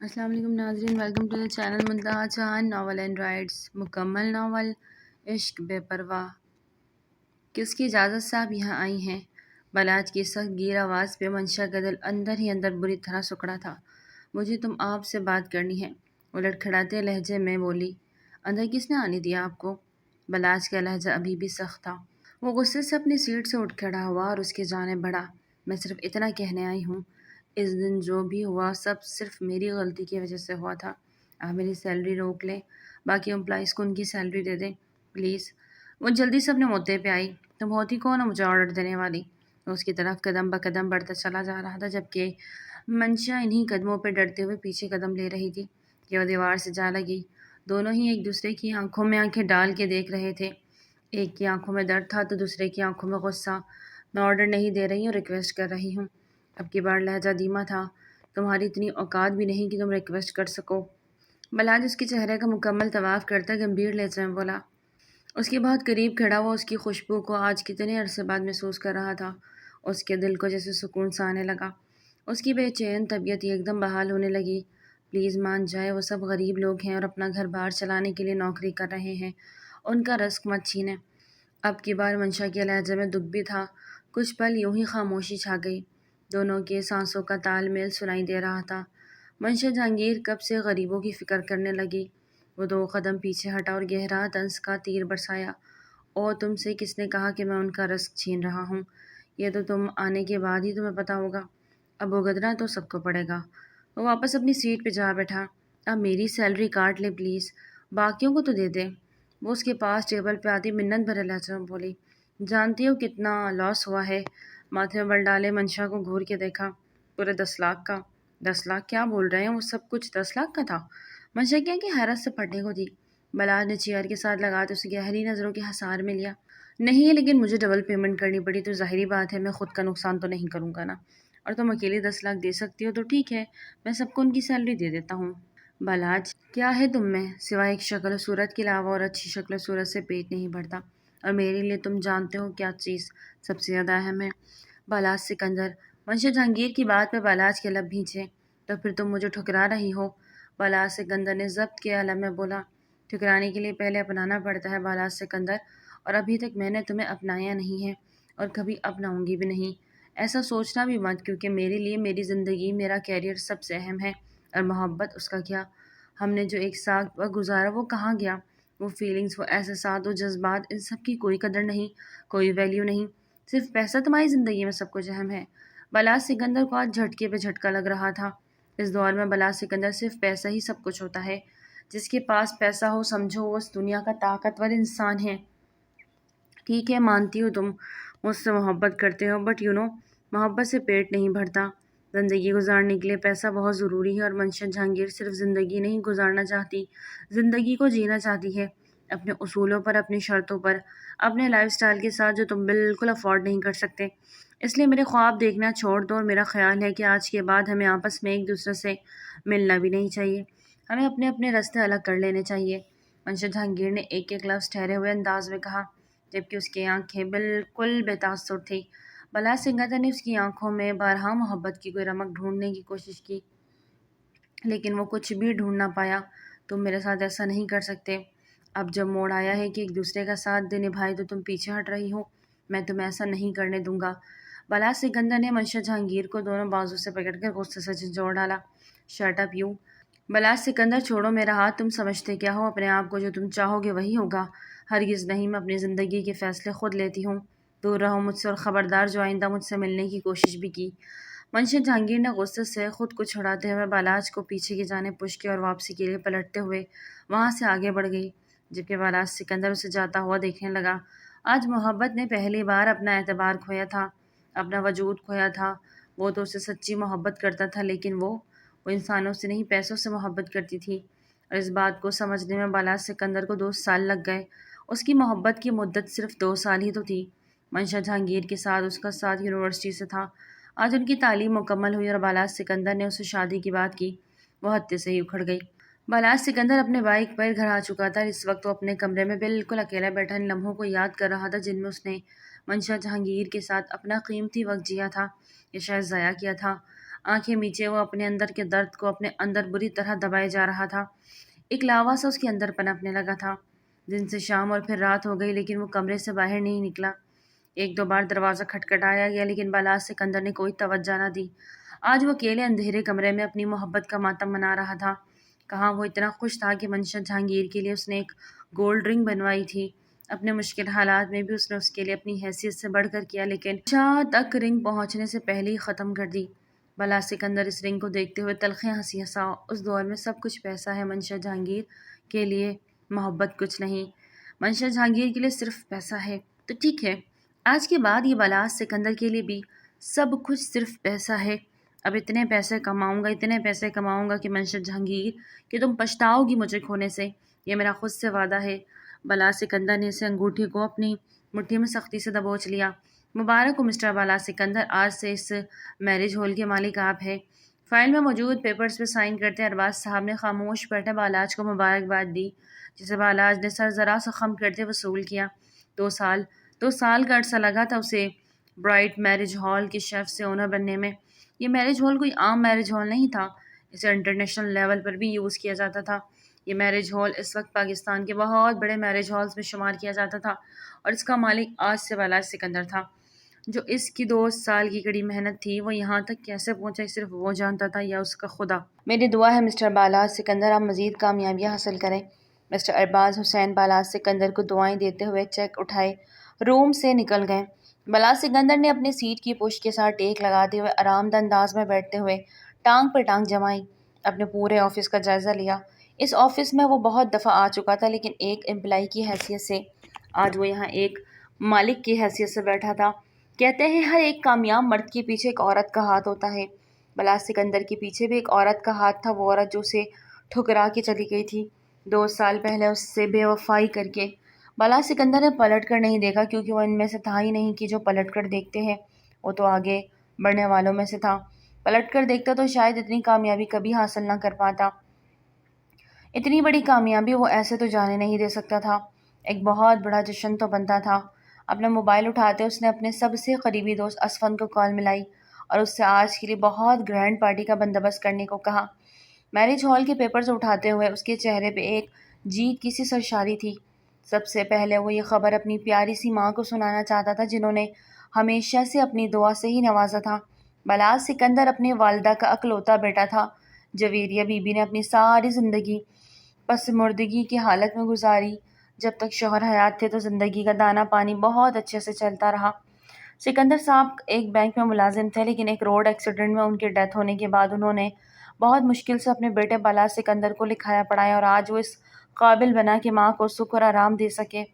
السلام علیکم ناظرین، ویلکم ٹو دا چینل منتہا چاند ناول اینڈ رائٹس۔ مکمل ناول عشق بے پرواہ۔ کس کی اجازت سے آپ یہاں آئی ہیں؟ بلاج کی سخت گیر آواز پہ منشا کا دل اندر ہی اندر بری طرح سکڑا تھا۔ مجھے آپ سے بات کرنی ہے، وہ لڑکھڑاتے لہجے میں بولی۔ اندر کس نے آنے دیا آپ کو؟ بلاج کا لہجہ ابھی بھی سخت تھا۔ وہ غصے سے اپنی سیٹ سے اٹھ کھڑا ہوا اور اس کی جانب بڑھا۔ میں صرف اتنا کہنے آئی ہوں، اس دن جو بھی ہوا سب صرف میری غلطی کی وجہ سے ہوا تھا۔ آپ میری سیلری روک لیں، باقی امپلائیز کو ان کی سیلری دے دیں پلیز۔ وہ جلدی سے اپنے مدعے پہ آئی۔ تم ہوتی کون ہو مجھے آرڈر دینے والی؟ وہ اس کی طرف قدم بقدم بڑھتا چلا جا رہا تھا، جبکہ منشا انہی قدموں پہ ڈرتے ہوئے پیچھے قدم لے رہی تھی کہ وہ دیوار سے جا لگی۔ دونوں ہی ایک دوسرے کی آنکھوں میں آنکھیں ڈال کے دیکھ رہے تھے۔ ایک کی آنکھوں میں درد تھا تو دوسرے کی آنکھوں میں غصہ۔ میں آرڈر نہیں دے رہی ہوں، ریکویسٹ کر رہی ہوں۔ اب کی بار لہجہ دھیما تھا۔ تمہاری اتنی اوقات بھی نہیں کہ تم ریکویسٹ کر سکو۔ بلاج اس کے چہرے کا مکمل طواف کرتا گمبھیر لہجے میں بولا۔ اس کے بہت قریب کھڑا وہ اس کی خوشبو کو آج کتنے عرصے بعد محسوس کر رہا تھا۔ اس کے دل کو جیسے سکون سا آنے لگا۔ اس کی بے چین طبیعت ایک دم بحال ہونے لگی۔ پلیز مان جائے، وہ سب غریب لوگ ہیں اور اپنا گھر بار چلانے کے لیے نوکری کر رہے ہیں، ان کا رزق مت چھینیں۔ اب کی بار منشا کے لہجے میں دکھ بھی تھا۔ کچھ پل یوں ہی خاموشی چھا گئی۔ دونوں کے سانسوں کا تال میل سنائی دے رہا تھا۔ منشا جہانگیر کب سے غریبوں کی فکر کرنے لگی۔ وہ 2 قدم پیچھے ہٹا اور گہرا طنز کا تیر برسایا۔ او، تم سے کس نے کہا کہ میں ان کا رزق چھین رہا ہوں؟ یہ تو تم آنے کے بعد ہی تمہیں پتا ہوگا۔ اب بھگتنا تو سب کو پڑے گا۔ وہ واپس اپنی سیٹ پہ جا بیٹھا۔ اب میری سیلری کاٹ لے پلیز، باقیوں کو تو دے دے۔ وہ اس کے پاس ٹیبل پہ آتی منت بھرے لہجے میں بولی۔ جانتی ہو کتنا لاس ہوا ہے؟ ماتھے میں بل ڈالے منشا کو گھور کے دیکھا۔ پورے 10 لاکھ کا۔ 10 لاکھ کیا بول رہے ہیں؟ وہ سب کچھ 10 لاکھ کا تھا؟ منشا کیا کہ حیرت سے پھٹنے کو تھی۔ بلاج نے چیئر کے ساتھ لگاتے اسے گہری نظروں کے حصار میں لیا۔ نہیں، لیکن مجھے ڈبل پیمنٹ کرنی پڑی تو ظاہری بات ہے میں خود کا نقصان تو نہیں کروں گا نا۔ اور تم اکیلے 10 لاکھ دے سکتی ہو تو ٹھیک ہے، میں سب کو ان کی سیلری دے دیتا ہوں۔ بلاج، کیا ہے تم میں سوائے ایک شکل و صورت کے علاوہ؟ اور اچھی شکل و صورت سے پیٹ نہیں بھرتا، اور میرے لیے تم جانتے ہو کیا چیز سب سے زیادہ اہم ہے؟ بلاج سکندر۔ منشا جہانگیر کی بات پہ بلاج کے لب بھینچے۔ تو پھر تم مجھے ٹھکرا رہی ہو؟ بلاج سکندر نے ضبط کے عالم میں بولا۔ ٹھکرانے کے لیے پہلے اپنانا پڑتا ہے بلاج سکندر، اور ابھی تک میں نے تمہیں اپنایا نہیں ہے اور کبھی اپناؤں گی بھی نہیں۔ ایسا سوچنا بھی مت، کیونکہ میرے لیے میری زندگی، میرا کیریئر سب سے اہم ہے، اور محبت اس کا کیا؟ ہم نے جو ایک ساتھ وقت گزارا وہ کہاں گیا؟ وہ فیلنگز، وہ احساسات، وہ جذبات، ان سب کی کوئی قدر نہیں، کوئی ویلیو نہیں۔ صرف پیسہ تمہاری زندگی میں سب کچھ اہم ہے۔ بلاج سکندر کو آج جھٹکے پہ جھٹکا لگ رہا تھا۔ اس دور میں بلاج سکندر صرف پیسہ ہی سب کچھ ہوتا ہے۔ جس کے پاس پیسہ ہو سمجھو وہ اس دنیا کا طاقتور انسان ہے۔ ٹھیک ہے، مانتی ہو تم مجھ سے محبت کرتے ہو، بٹ محبت سے پیٹ نہیں بھرتا۔ زندگی گزارنے کے لیے پیسہ بہت ضروری ہے، اور منشا جہانگیر صرف زندگی نہیں گزارنا چاہتی، زندگی کو جینا چاہتی ہے، اپنے اصولوں پر، اپنی شرطوں پر، اپنے لائف سٹائل کے ساتھ جو تم بالکل افورڈ نہیں کر سکتے۔ اس لیے میرے خواب دیکھنا چھوڑ دو، اور میرا خیال ہے کہ آج کے بعد ہمیں آپس میں ایک دوسرے سے ملنا بھی نہیں چاہیے، ہمیں اپنے اپنے راستے الگ کر لینے چاہیے۔ منشا جہانگیر نے ایک ایک لفظ ٹھہرے ہوئے انداز میں کہا، جبکہ اس کی آنکھیں بالکل بے تاثر تھیں۔ بلاج سکندر نے اس کی آنکھوں میں بارہا محبت کی کوئی رمق ڈھونڈنے کی کوشش کی، لیکن وہ کچھ بھی ڈھونڈ نہ پایا۔ تم میرے ساتھ ایسا نہیں کر سکتے۔ اب جب موڑ آیا ہے کہ ایک دوسرے کا ساتھ دے نبھائے تو تم پیچھے ہٹ رہی ہو۔ میں تمہیں ایسا نہیں کرنے دوں گا۔ بلاج سکندر نے منشا جہانگیر کو دونوں بازو سے پکڑ کر غصے سے جھنجھوڑ ڈالا۔ Shut up you! Balaj Sikandar, چھوڑو میرا ہاتھ۔ تم سمجھتے کیا ہو اپنے آپ کو؟ جو تم چاہو گے وہی ہوگا۔ ہرگز نہیں، میں اپنی زندگی کے فیصلے خود لیتی ہوں۔ دور رہو مجھ سے، اور خبردار جو آئندہ مجھ سے ملنے کی کوشش بھی کی۔ منشا جہانگیر نے غصے سے خود کو چھڑاتے ہوئے بلاج کو پیچھے کی جانب پش کیا اور واپسی کے لیے پلٹتے ہوئے وہاں سے آگے بڑھ گئی، جبکہ بلاج سکندر اسے جاتا ہوا دیکھنے لگا۔ آج محبت نے پہلی بار اپنا اعتبار کھویا تھا، اپنا وجود کھویا تھا۔ وہ تو اسے سچی محبت کرتا تھا، لیکن وہ انسانوں سے نہیں، پیسوں سے محبت کرتی تھی، اور اس بات کو سمجھنے میں بلاج سکندر کو 2 سال لگ گئے۔ اس کی محبت کی مدت صرف 2 سال ہی تو تھی۔ منشا جہانگیر کے ساتھ اس کا ساتھ یونیورسٹی سے تھا۔ آج ان کی تعلیم مکمل ہوئی اور بلاج سکندر نے اسے شادی کی بات کی۔ وہ ہتے سے ہی اکھڑ گئی۔ بلاج سکندر اپنے بائک پر گھر آ چکا تھا۔ اس وقت وہ اپنے کمرے میں بالکل اکیلا بیٹھا ان لمحوں کو یاد کر رہا تھا جن میں اس نے منشا جہانگیر کے ساتھ اپنا قیمتی وقت جیا تھا، یا شاید ضائع کیا تھا۔ آنکھیں میچے وہ اپنے اندر کے درد کو اپنے اندر بری طرح دبائے جا رہا تھا۔ ایک لاوا سا اس کے اندر پنپنے لگا تھا۔ دن سے شام اور پھر رات ہو گئی لیکن وہ کمرے سے باہر نہیں نکلا۔ ایک دو بار دروازہ کھٹکھٹایا گیا لیکن بالاج سکندر نے کوئی توجہ نہ دی۔ آج وہ اکیلے اندھیرے کمرے میں اپنی محبت کا ماتم منا رہا تھا۔ کہاں وہ اتنا خوش تھا کہ منشا جہانگیر کے لیے اس نے ایک گولڈ رنگ بنوائی تھی۔ اپنے مشکل حالات میں بھی اس نے اس کے لیے اپنی حیثیت سے بڑھ کر کیا لیکن شاہ تک رنگ پہنچنے سے پہلے ہی ختم کر دی۔ بالاج سکندر اس رنگ کو دیکھتے ہوئے تلخیاں ہنسی ہنسا۔ اس دور میں سب کچھ پیسہ ہے، منشا جہانگیر کے لیے محبت کچھ نہیں۔ منشا جہانگیر کے لیے صرف پیسہ ہے تو ٹھیک ہے، آج کے بعد یہ بالاج سکندر کے لیے بھی سب کچھ صرف پیسہ ہے۔ اب اتنے پیسے کماؤں گا کہ منشا جہانگیر کہ تم پچھتاؤ گی مجھے کھونے سے، یہ میرا خود سے وعدہ ہے۔ بالاج سکندر نے اسے انگوٹھی کو اپنی مٹھی میں سختی سے دبوچ لیا۔ مبارک ہو مسٹر بالاج سکندر، آج سے اس میرج ہال کے مالک آپ ہیں۔ فائل میں موجود پیپرز پہ سائن کرتے ارباز صاحب نے خاموش بیٹھے بالاج کو مبارکباد دی، جسے بالاج نے سر ذرا سا خم کرتے وصول کیا۔ 2 سال کا عرصہ لگا تھا اسے برائٹ میرج ہال کے شیف سے اونر بننے میں۔ یہ میرج ہال کوئی عام میرج ہال نہیں تھا، اسے انٹرنیشنل لیول پر بھی یوز کیا جاتا تھا۔ یہ میرج ہال اس وقت پاکستان کے بہت بڑے میرج ہالز میں شمار کیا جاتا تھا اور اس کا مالک آج سے بالاج سکندر تھا۔ جو اس کی 2 سال کی کڑی محنت تھی، وہ یہاں تک کیسے پہنچا صرف وہ جانتا تھا یا اس کا خدا۔ میری دعا ہے مسٹر بالاج سکندر، آپ مزید کامیابیاں حاصل کریں۔ مسٹر ارباز حسین بالاج سکندر کو دعائیں دیتے ہوئے چیک اٹھائے روم سے نکل گئے۔ بالاج سکندر نے اپنی سیٹ کی پشت کے ساتھ ٹیک لگاتے ہوئے آرام دہ انداز میں بیٹھتے ہوئے ٹانگ پر ٹانگ جمائی، اپنے پورے آفس کا جائزہ لیا۔ اس آفس میں وہ بہت دفعہ آ چکا تھا لیکن ایک امپلائی کی حیثیت سے، آج وہ یہاں ایک مالک کی حیثیت سے بیٹھا تھا۔ کہتے ہیں ہر ایک کامیاب مرد کے پیچھے ایک عورت کا ہاتھ ہوتا ہے۔ بالاج سکندر کے پیچھے بھی ایک عورت کا ہاتھ تھا، وہ عورت جو اسے ٹھکرا کے چلی گئی تھی 2 سال پہلے اس سے بے وفائی کر کے۔ بالاج سکندر نے پلٹ کر نہیں دیکھا کیونکہ وہ ان میں سے تھا ہی نہیں کہ جو پلٹ کر دیکھتے ہیں، وہ تو آگے بڑھنے والوں میں سے تھا۔ پلٹ کر دیکھتا تو شاید اتنی کامیابی کبھی حاصل نہ کر پاتا۔ اتنی بڑی کامیابی وہ ایسے تو جانے نہیں دے سکتا تھا۔ ایک بہت بڑا جشن تو بنتا تھا۔ اپنا موبائل اٹھاتے اس نے اپنے سب سے قریبی دوست اسفند کو کال ملائی اور اس سے آج کے لیے بہت گرینڈ پارٹی کا بندوبست کرنے کو کہا۔ میرج ہال کے پیپرز اٹھاتے ہوئے اس کے چہرے پہ ایک جیت کی سی سرشاری تھی۔ سب سے پہلے وہ یہ خبر اپنی پیاری سی ماں کو سنانا چاہتا تھا، جنہوں نے ہمیشہ سے اپنی دعا سے ہی نوازا تھا۔ بالاج سکندر اپنی والدہ کا اکلوتا بیٹا تھا۔ جویریہ بی بی نے اپنی ساری زندگی پسماردگی کی حالت میں گزاری۔ جب تک شوہر حیات تھے تو زندگی کا دانا پانی بہت اچھے سے چلتا رہا۔ سکندر صاحب ایک بینک میں ملازم تھے لیکن ایک روڈ ایکسیڈنٹ میں ان کے ڈیتھ ہونے کے بعد انہوں نے بہت مشکل سے اپنے بیٹے بالاج سکندر کو لکھایا پڑھایا اور آج وہ اس قابل بنا کہ ماں کو سکھ اور آرام دے سکے۔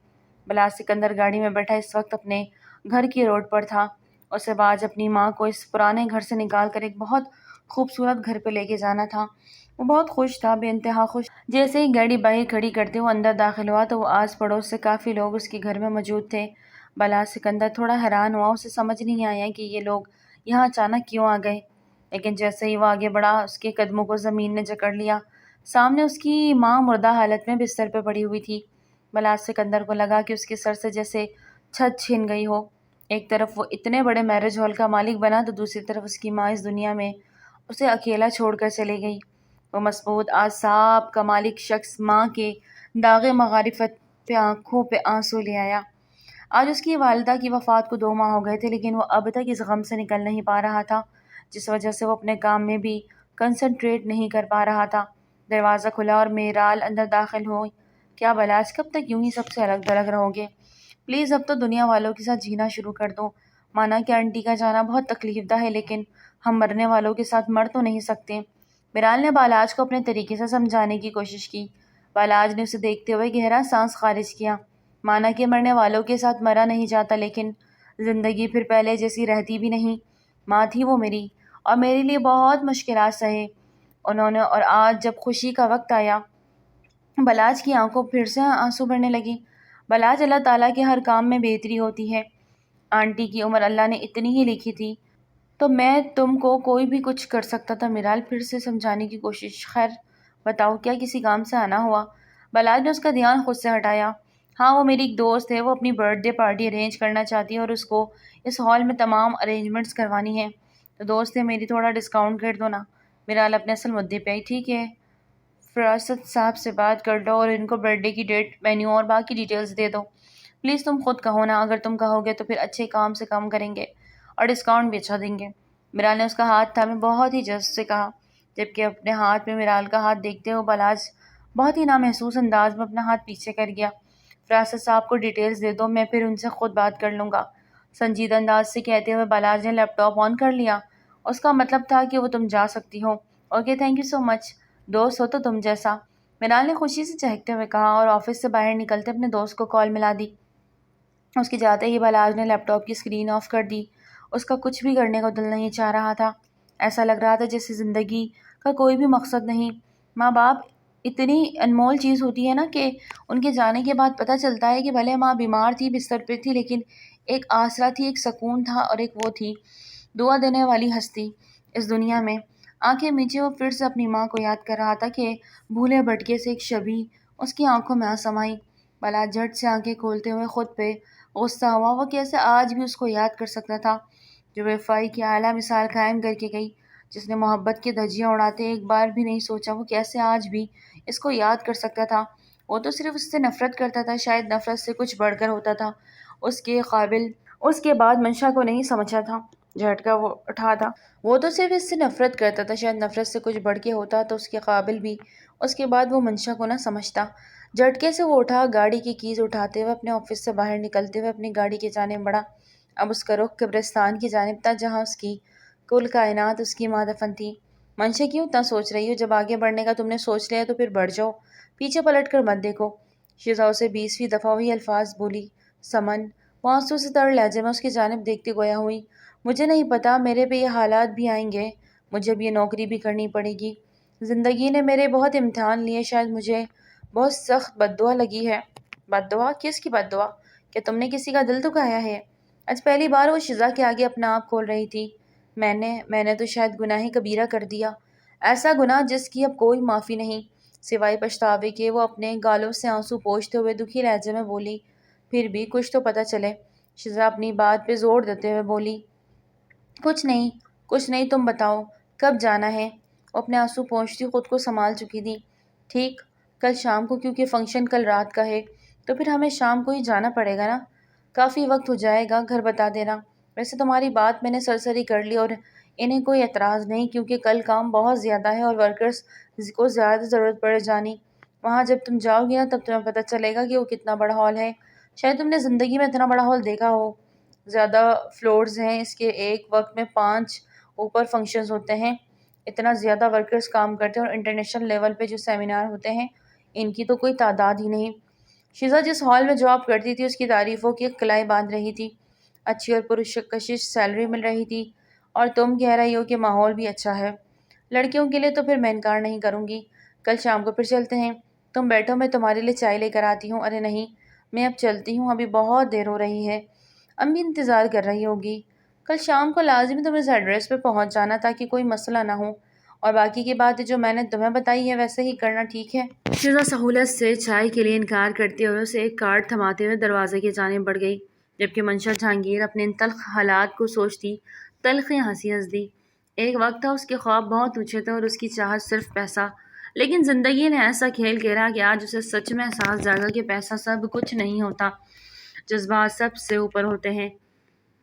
بالاج سکندر گاڑی میں بیٹھا اس وقت اپنے گھر کی روڈ پر تھا۔ اسے آج اپنی ماں کو اس پرانے گھر سے نکال کر ایک بہت خوبصورت گھر پہ لے کے جانا تھا۔ وہ بہت خوش تھا، بے انتہا خوش۔ جیسے ہی گاڑی باہر کھڑی کرتے وہ اندر داخل ہوا تو وہ آس پڑوس سے کافی لوگ اس کے گھر میں موجود تھے۔ بالاج سکندر تھوڑا حیران ہوا، اسے سمجھ نہیں آیا کہ یہ لوگ یہاں اچانک کیوں آ گئے، لیکن جیسے ہی وہ آگے بڑھا اس کے قدموں کو زمین نے جکڑ لیا۔ سامنے اس کی ماں مردہ حالت میں بستر پہ پڑی ہوئی تھی۔ بالاج سکندر کو لگا کہ اس کے سر سے جیسے چھت چھن گئی ہو۔ ایک طرف وہ اتنے بڑے میرج ہال کا مالک بنا تو دوسری طرف اس کی ماں اس دنیا میں اسے اکیلا چھوڑ کر چلی گئی۔ وہ مضبوط اعصاب کا مالک شخص ماں کے داغ مغارفت پہ آنکھوں پہ آنسو لے آیا۔ آج اس کی والدہ کی وفات کو 2 ماہ ہو گئے تھے لیکن وہ اب تک اس غم سے نکل نہیں پا رہا تھا، جس وجہ سے وہ اپنے کام میں بھی کنسنٹریٹ نہیں کر پا رہا تھا۔ دروازہ کھلا اور میرال اندر داخل ہوئی۔ کیا بالاج کب تک یوں ہی سب سے الگ تھلگ رہو گے؟ پلیز اب تو دنیا والوں کے ساتھ جینا شروع کر دو۔ مانا کہ آنٹی کا جانا بہت تکلیف دہ ہے لیکن ہم مرنے والوں کے ساتھ مر تو نہیں سکتے۔ میرال نے بالاج کو اپنے طریقے سے سمجھانے کی کوشش کی۔ بالاج نے اسے دیکھتے ہوئے گہرا سانس خارج کیا۔ مانا کہ مرنے والوں کے ساتھ مرا نہیں جاتا لیکن زندگی پھر پہلے جیسی رہتی بھی نہیں۔ ماں تھی وہ میری اور میرے لیے بہت مشکلات سہے انہوں نے، اور آج جب خوشی کا وقت آیا۔ بالاج کی آنکھوں پھر سے آنسو بھرنے لگے۔ بالاج، اللہ تعالیٰ کے ہر کام میں بہتری ہوتی ہے۔ آنٹی کی عمر اللہ نے اتنی ہی لکھی تھی تو میں تم کو کوئی بھی کچھ کر سکتا تھا۔ میرال پھر سے سمجھانے کی کوشش، خیر بتاؤ کیا کسی کام سے آنا ہوا؟ بالاج نے اس کا دھیان خود سے ہٹایا۔ ہاں، وہ میری ایک دوست ہے، وہ اپنی برتھ ڈے پارٹی ارینج کرنا چاہتی ہے اور اس کو اس ہال میں تمام ارینجمنٹس کروانی ہے۔ تو دوست ہے میری تھوڑا ڈسکاؤنٹ کر دو نا۔ میرال اپنے اصل مدعے پہ آئی، ٹھیک ہے فراست صاحب سے بات کر لو اور ان کو برتھ ڈے کی ڈیٹ، مینیو اور باقی ڈیٹیلز دے دو۔ پلیز تم خود کہو نا، اگر تم کہو گے تو پھر اچھے کام سے کم کریں گے اور ڈسکاؤنٹ بھی اچھا دیں گے۔ میرال نے اس کا ہاتھ تھامے بہت ہی جذب سے کہا، جبکہ اپنے ہاتھ میں میرال کا ہاتھ دیکھتے ہوئے بلاج بہت ہی نامحسوس انداز میں اپنا ہاتھ پیچھے کر گیا۔ فراست صاحب کو ڈیٹیلز دے دو، میں پھر ان سے خود بات کر لوں گا، سنجیدہ انداز سے کہتے ہوئے بالاج نے لیپ ٹاپ آن کر لیا۔ اس کا مطلب تھا کہ وہ تم جا سکتی ہو۔ اوکے، تھینک یو سو مچ، دوست ہو تو تم جیسا، میرال نے خوشی سے چہکتے ہوئے کہا اور آفس سے باہر نکلتے اپنے دوست کو کال ملا دی۔ اس کے جاتے ہی بالاج نے لیپ ٹاپ کی اسکرین آف کر دی۔ اس کا کچھ بھی کرنے کو دل نہیں چاہ رہا تھا۔ ایسا لگ رہا تھا جیسے زندگی کا کوئی بھی مقصد نہیں۔ ماں باپ اتنی انمول چیز ہوتی ہے نا کہ ان کے جانے کے بعد پتہ چلتا ہے کہ بھلے ماں بیمار تھی، بستر پہ تھی، لیکن ایک آسرا تھی، ایک سکون تھا اور ایک وہ تھی دعا دینے والی ہستی اس دنیا میں۔ آنکھیں میچے وہ پھر سے اپنی ماں کو یاد کر رہا تھا کہ بھولے بھٹکے سے ایک شبیہ اس کی آنکھوں میں آ سمائی۔ بالاج جھٹ سے آنکھیں کھولتے ہوئے خود پہ غصہ ہوا، وہ کیسے آج بھی اس کو یاد کر سکتا تھا جو وفائی کی اعلیٰ مثال قائم کر کے گئی، جس نے محبت کی دھجیاں اڑاتے ایک بار بھی نہیں سوچا وہ کیسے آج بھی اس کو یاد کر سکتا تھا۔ وہ تو صرف اس سے نفرت کرتا تھا، شاید نفرت سے کچھ بڑھ کر ہوتا تھا اس کے قابل۔ اس کے بعد منشا کو نہیں سمجھا تھا، جھٹکا وہ اٹھا تھا۔ وہ تو صرف اس سے نفرت کرتا تھا، شاید نفرت سے کچھ بڑھ کے ہوتا تو اس کے قابل بھی۔ اس کے بعد وہ منشا کو نہ سمجھتا۔ جھٹکے سے وہ اٹھا، گاڑی کی کیز اٹھاتے ہوئے اپنے آفس سے باہر نکلتے ہوئے اپنی گاڑی کی جانب بڑھا۔ اب اس کا رخ قبرستان کی جانب تھا جہاں اس کی کل کائنات اس کی ماں دفن تھی۔ منشا کیوں اتنا سوچ رہی ہو؟ جب آگے بڑھنے کا تم نے سوچ لیا تو پھر بڑھ جاؤ، پیچھے پلٹ کر مت دیکھو۔ شیزا اسے 20ویں دفعہ وہی الفاظ بولی۔ سمن، وہ آنسو سے تر لہجے میں اس کی جانب دیکھتے گویا ہوئی، مجھے نہیں پتا، میرے پہ یہ حالات بھی آئیں گے، مجھے اب یہ نوکری بھی کرنی پڑے گی، زندگی نے میرے بہت امتحان لیے، شاید مجھے بہت سخت بد دعا لگی ہے۔ بد دعا؟ کس کی بد دعا؟ کہ تم نے کسی کا دل دکھایا ہے؟ آج پہلی بار وہ شیزا کے آگے اپنا آپ کھول رہی تھی۔ میں نے تو شاید گناہ کبیرہ کر دیا، ایسا گناہ جس کی اب کوئی معافی نہیں، سوائے پچھتاوے کے۔ وہ اپنے گالوں سے آنسو پوچھتے ہوئے دکھی لہجے میں بولی، پھر بھی کچھ تو پتہ چلے۔ شیزا اپنی بات پہ زور دیتے ہوئے بولی، کچھ نہیں، تم بتاؤ کب جانا ہے؟ وہ اپنے آنسو پوچھتی خود کو سنبھال چکی تھی۔ ٹھیک کل شام کو، کیونکہ فنکشن کل رات کا ہے تو پھر ہمیں شام کو ہی جانا پڑے گا نا، کافی وقت ہو جائے گا، گھر بتا دینا۔ ویسے تمہاری بات میں نے سرسری کر لی اور انہیں کوئی اعتراض نہیں، کیونکہ کل کام بہت زیادہ ہے اور ورکرز کو زیادہ ضرورت پڑ جانی۔ وہاں جب تم جاؤ گی نا تب تمہیں پتہ چلے گا کہ وہ کتنا بڑا ہال ہے، شاید تم نے زندگی میں اتنا بڑا ہال دیکھا ہو۔ زیادہ فلورز ہیں اس کے، ایک وقت میں 5 اوپر فنکشنز ہوتے ہیں، اتنا زیادہ ورکرز کام کرتے ہیں اور انٹرنیشنل لیول پہ جو سیمینار ہوتے ہیں ان کی تو کوئی تعداد ہی نہیں۔ شیزا جس ہال میں جاب کرتی تھی اس کی تعریفوں کی کلائی باندھ رہی تھی، اچھی اور پرکشش سیلری مل رہی تھی، اور تم کہہ رہی ہو کہ ماحول بھی اچھا ہے لڑکیوں کے لیے، تو پھر میں انکار نہیں کروں گی۔ کل شام کو پھر چلتے ہیں، تم بیٹھو میں تمہارے لیے چائے لے کر آتی ہوں۔ ارے نہیں، میں اب چلتی ہوں، ابھی بہت دیر ہو رہی ہے، امی انتظار کر رہی ہوگی۔ کل شام کو لازمی تمہیں اس ایڈریس پہ پہنچ جانا تاکہ کوئی مسئلہ نہ ہو، اور باقی کی بات جو میں نے تمہیں بتائی ہے ویسے ہی کرنا، ٹھیک ہے؟ شیزا سہولت سے چائے کے لیے انکار کرتے ہوئے اسے ایک کارڈ تھماتے ہوئے دروازے کی جانب بڑھ گئی، جبکہ منشا جہانگیر اپنے ان تلخ حالات کو سوچتی تلخی ہنسی ہنس دی۔ ایک وقت تھا اس کے خواب بہت اونچے تھے اور اس کی چاہت صرف پیسہ، لیکن زندگی نے ایسا کھیل کھیلا کہ آج اسے سچ میں احساس جاگا کہ پیسہ سب کچھ نہیں ہوتا، جذبات سب سے اوپر ہوتے ہیں۔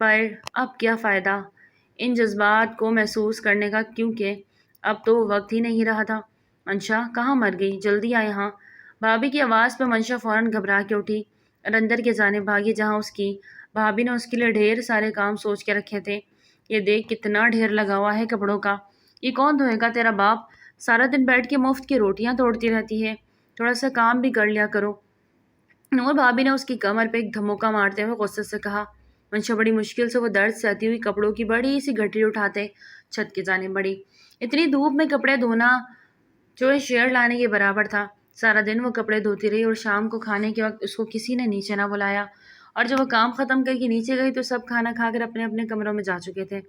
پر اب کیا فائدہ ان جذبات کو محسوس کرنے کا، کیونکہ اب تو وقت ہی نہیں رہا تھا۔ منشا کہاں مر گئی؟ جلدی آ یہاں۔ بھابھی کی آواز پہ منشا فوراً گھبرا کے اٹھی اور اندر کی جانب بھاگی جہاں اس کی بھابھی نے اس کے لیے ڈھیر سارے کام سوچ کے رکھے تھے۔ یہ دیکھ کتنا ڈھیر لگا ہوا ہے کپڑوں کا، یہ کون دھوئے گا؟ تیرا باپ سارا دن بیٹھ کے مفت کی روٹیاں توڑتی رہتی ہے، تھوڑا سا کام بھی کر لیا کرو۔ نور بھابھی نے اس کی کمر پہ ایک دھموکا مارتے ہوئے غصے سے کہا۔ منشا بڑی مشکل سے وہ درد سہتی ہوئی کپڑوں کی بڑی سی گٹری اٹھاتے چھت کی جانب بڑھی۔ اتنی دھوپ میں کپڑے دھونا جو شیر لانے کے برابر تھا۔ سارا دن وہ کپڑے دھوتی رہی اور شام کو کھانے کے وقت اس کو کسی نے نیچے نہ بلایا، اور جب وہ کام ختم کر کے نیچے گئی تو سب کھانا کھا کر اپنے اپنے کمروں میں جا چکے تھے۔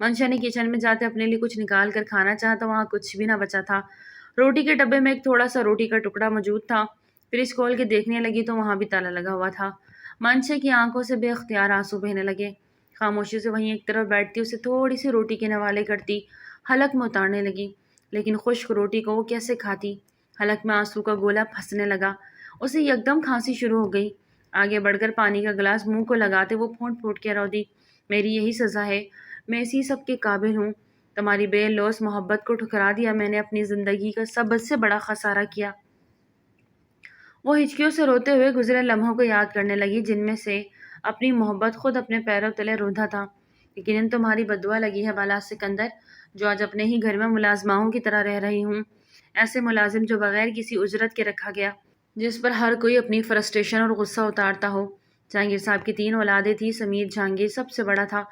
منشا نے کچن میں جاتے اپنے لیے کچھ نکال کر کھانا چاہا تو وہاں کچھ بھی نہ بچا تھا۔ روٹی کے ڈبے میں ایک تھوڑا سا روٹی کا ٹکڑا موجود تھا۔ فریج کھول کے دیکھنے لگی تو وہاں بھی تالا لگا ہوا تھا۔ منشا کی آنکھوں سے بے اختیار آنسو بہنے لگے۔ خاموشی سے وہیں ایک طرف بیٹھتی اسے تھوڑی سی روٹی کے نوالے کرتی، حلق میں اتارنے لگی، لیکن خشک روٹی کو وہ کیسے کھاتی؟ حلق میں آنسو کا گولا پھنسنے لگا، اسے یکدم کھانسی شروع ہو گئی۔ آگے بڑھ کر پانی کا گلاس منہ کو لگاتے وہ پھونٹ پھونٹ کے رو دی، میری یہی سزا ہے، میں اسی سب کے قابل ہوں، تمہاری بے لوث محبت کو ٹھکرا دیا میں نے، اپنی زندگی کا سب سے بڑا خسارہ کیا۔ وہ ہچکیوں سے روتے ہوئے گزرے لمحوں کو یاد کرنے لگی، جن میں سے اپنی محبت خود اپنے پیروں تلے روندا تھا۔ یقیناً تمہاری بددعا لگی ہے بالا سکندر، جو آج اپنے ہی گھر میں ملازماؤں کی طرح رہ رہی ہوں، ایسے ملازم جو بغیر کسی اجرت کے رکھا گیا، جس پر ہر کوئی اپنی فرسٹریشن اور غصہ اتارتا ہو۔ جہانگیر صاحب کی 3 اولادیں تھیں، سمیر جہانگیر سب سے بڑا تھا۔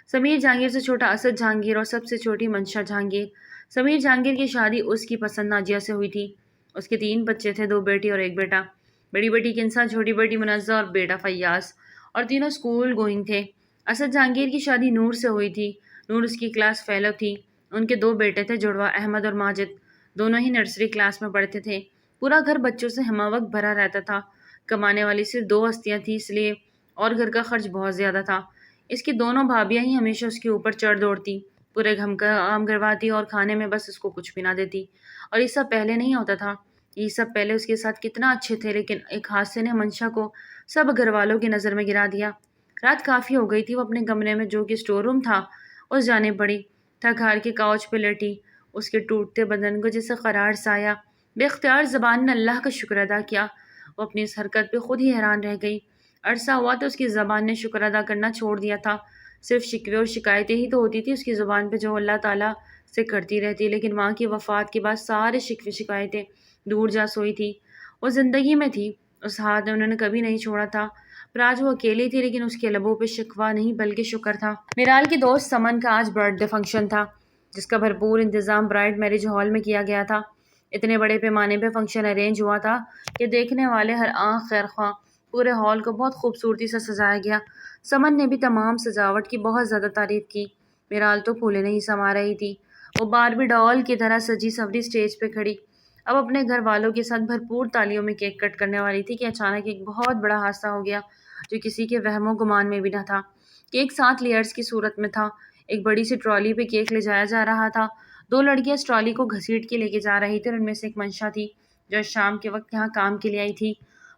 سمیر جہانگیر سے چھوٹا اسد جہانگیر اور سب سے چھوٹی منشا جہانگیر۔ سمیر جہانگیر کی شادی اس کی پسند ناجیہ سے ہوئی تھی۔ اس کے 3 بچے تھے، 2 بیٹی اور 1 بیٹا۔ بڑی بیٹی کنسا، چھوٹی بیٹی منزہ اور بیٹا فیاض، اور تینوں اسکول گوئنگ تھے۔ اسد جہانگیر کی شادی نور سے ہوئی تھی۔ نور اس کی کلاس فیلو تھی۔ ان کے 2 بیٹے تھے، جڑواں احمد اور ماجد، دونوں ہی نرسری کلاس میں پڑھتے تھے۔ پورا گھر بچوں سے ہمہ وقت بھرا رہتا تھا۔ کمانے والی صرف 2 ہستیاں تھیں، اس لیے اور گھر کا خرچ بہت زیادہ تھا۔ اس کی دونوں بھابیاں ہی ہمیشہ اس کے اوپر چڑھ دوڑتی، پورے گھر کا کام کرواتی اور کھانے میں بس اس کو کچھ بھی نہ دیتی۔ اور یہ سب پہلے نہیں ہوتا تھا۔ یہ سب پہلے اس کے ساتھ کتنا اچھے تھے، لیکن ایک حادثے نے منشا کو سب گھر والوں کی نظر میں گرا دیا۔ رات کافی ہو گئی تھی، وہ اپنے کمرے میں جو کہ اسٹور روم تھا اس جانے پڑی۔ تھک ہار کے کاؤچ پہ لیٹی، اس کے ٹوٹتے بدن کو جیسے قرار سایہ، بے اختیار زبان نے اللہ کا شکر ادا کیا۔ وہ اپنی اس حرکت پہ خود ہی حیران رہ گئی۔ عرصہ ہوا تو اس کی زبان نے شکر ادا کرنا چھوڑ دیا تھا۔ صرف شکوے اور شکایتیں ہی تو ہوتی تھی اس کی زبان پہ، جو اللہ تعالیٰ سے کرتی رہتی، لیکن ماں کی وفات کے بعد سارے شکوے شکایتیں دور جا سوئی تھی۔ وہ زندگی میں تھی، اس ہاتھ نے انہوں نے کبھی نہیں چھوڑا تھا، پر آج وہ اکیلی تھی، لیکن اس کے لبوں پہ شکوہ نہیں بلکہ شکر تھا۔ میرال کی دوست سمن کا آج برتھ ڈے فنکشن تھا، جس کا بھرپور انتظام برائڈ میرج ہال میں کیا گیا تھا۔ اتنے بڑے پیمانے پہ فنکشن ارینج ہوا تھا کہ دیکھنے والے ہر آنکھ خیر خواہ۔ پورے ہال کو بہت خوبصورتی سے سجایا گیا۔ سمن نے بھی تمام سجاوٹ کی بہت زیادہ تعریف کی۔ میرال تو پھولے نہیں سما رہی تھی، وہ باربی ڈال کی طرح سجی سوری اسٹیج پہ کھڑی، اب اپنے گھر والوں کے ساتھ بھرپور تالیوں میں کیک کٹ کرنے والی تھی کہ اچانک ایک بہت بڑا حادثہ ہو گیا، جو کسی کے وہم و گمان میں بھی نہ تھا۔ کیک 7 لیئرز کی صورت میں تھا۔ ایک بڑی سی ٹرالی پہ کیک لے جایا جا رہا تھا۔ 2 لڑکیاں اس ٹرالی کو گھسیٹ کے لے کے جا رہی تھی، اور ان میں سے ایک منشا تھی، جو شام کے وقت یہاں کام کے لیے آئی تھی،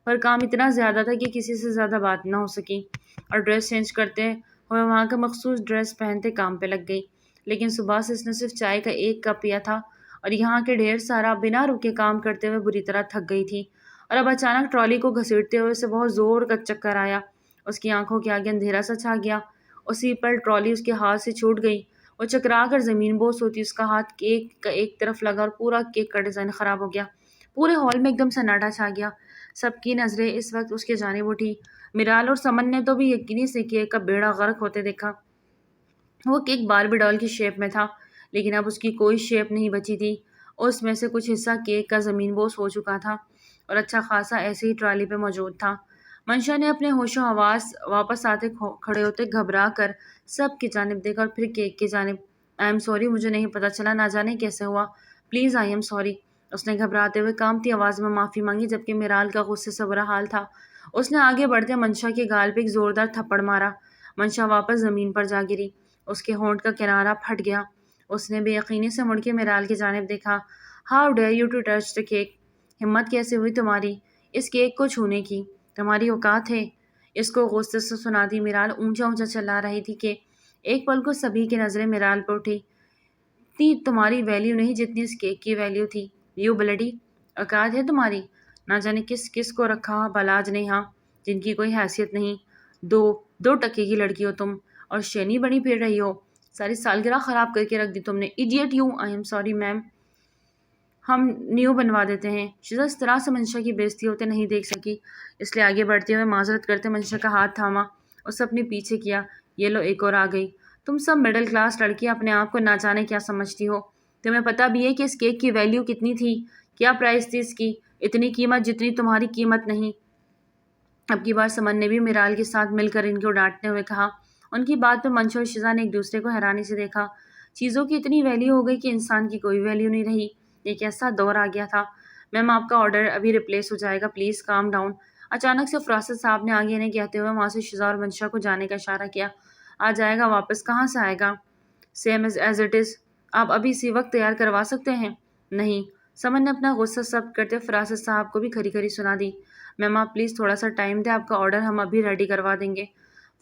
پر کام اتنا زیادہ تھا کہ کسی سے زیادہ بات نہ ہو سکی، اور ڈریس چینج کرتے ہوئے وہاں کا مخصوص ڈریس پہنتے کام پہ لگ گئی۔ لیکن صبح سے اس نے صرف چائے کا 1 کپ پیا تھا، اور یہاں کے ڈھیر سارا بنا رکے کام کرتے ہوئے بری طرح تھک گئی تھی، اور اب اچانک ٹرالی کو گھسیٹتے ہوئے اسے بہت زور کا چکر آیا۔ اس کی آنکھوں کے آگے اندھیرا سا چھا گیا، اسی پل ٹرالی اس کے ہاتھ سے چھوٹ گئی، وہ چکرا کر زمین بوس ہوتی، اس کا ہاتھ کیک کا ایک طرف لگا اور پورا کیک کا ڈیزائن خراب ہو گیا۔ پورے ہال میں ایک دم سناٹا چھا گیا، سب کی نظریں اس وقت اس کے جانب اٹھی۔ میرال اور سمن نے تو بھی یقینی سے کیک کا بیڑا غرق ہوتے دیکھا۔ وہ کیک باربی ڈال کی شیپ میں تھا، لیکن اب اس کی کوئی شیپ نہیں بچی تھی، اس میں سے کچھ حصہ کیک کا زمین بوس ہو چکا تھا، اور اچھا خاصا ایسے ہی ٹرالی پہ موجود تھا۔ منشا نے اپنے ہوش و حواس واپس آتے کھڑے ہوتے گھبرا کر سب کی جانب دیکھا، اور پھر کیک کی جانب۔ آئی ایم سوری، مجھے نہیں پتا چلا، نہ جانے کیسے ہوا، پلیز آئی ایم سوری۔ اس نے گھبراتے ہوئے کانپتی آواز میں معافی مانگی، جبکہ میرال کا غصے سے برا حال تھا۔ اس نے آگے بڑھتے منشا کے گال پہ ایک زوردار تھپڑ مارا۔ منشا واپس زمین پر جا گری، اس کے ہونٹ کا کنارہ پھٹ گیا۔ اس نے بے یقینی سے مڑ کے میرال کی جانب دیکھا۔ How dare you to touch the cake, ہمت کیسے ہوئی تمہاری اس کیک کو چھونے کی، تمہاری اوقات ہے؟ اس کو غصے سے سناتی میرال اونچا اونچا چلا رہی تھی کہ ایک پل کو سبھی کی نظریں میرال پر اٹھی۔ تمہاری ویلیو نہیں جتنی اس کیک کی ویلیو تھی، یو بلڈی، اوقات ہے تمہاری؟ نہ جانے کس کس کو رکھا بلاج نے یہاں، جن کی کوئی حیثیت نہیں، دو ٹکے کی لڑکی ہو تم، اور شینی بنی پھر رہی ہو، ساری سالگرہ خراب کر کے رکھ دی تم نے، idiot you. I am sorry ma'am, ہم نیو بنوا دیتے ہیں۔ شیزا اس طرح سے منشا کی بےزتی ہوتے نہیں دیکھ سکی، اس لیے آگے بڑھتے ہوئے معذرت کرتے منشا کا ہاتھ تھاما، اسے اپنے پیچھے کیا۔ یہ لو ایک اور آ گئی، تم سب مڈل کلاس لڑکیاں اپنے آپ کو نہ جانے کیا سمجھتی ہو، تمہیں پتہ بھی ہے کہ اس کیک کی ویلیو کتنی تھی، کیا پرائس تھی اس کی، اتنی قیمت جتنی تمہاری قیمت نہیں۔ اب کی بار سمن نے بھی میرال کے ساتھ مل کر ان کو ڈانٹتے ہوئے کہا۔ ان کی بات پہ منشا اور شیزا نے ایک دوسرے کو حیرانی سے دیکھا۔ چیزوں کی اتنی ویلیو ہو گئی کہ انسان کی کوئی ویلیو نہیں رہی، ایک ایسا دور آ گیا تھا۔ میم آپ کا آرڈر ابھی ریپلیس ہو جائے گا، پلیز کام ڈاؤن۔ اچانک سے فراست صاحب نے آگے انہیں کہتے ہوئے وہاں سے شیزا اور منشا کو جانے کا اشارہ کیا۔ آ جائے گا واپس، کہاں سے آئے گا؟ سیم ایز اٹ از، آپ ابھی اسی وقت تیار کروا سکتے ہیں؟ نہیں۔ سمن نے اپنا غصہ ضبط کرتے فراست صاحب کو بھی کھری کھری سنا دی۔ میم آپ پلیز تھوڑا سا ٹائم دیں، آپ کا آرڈر ہم ابھی ریڈی کروا دیں گے۔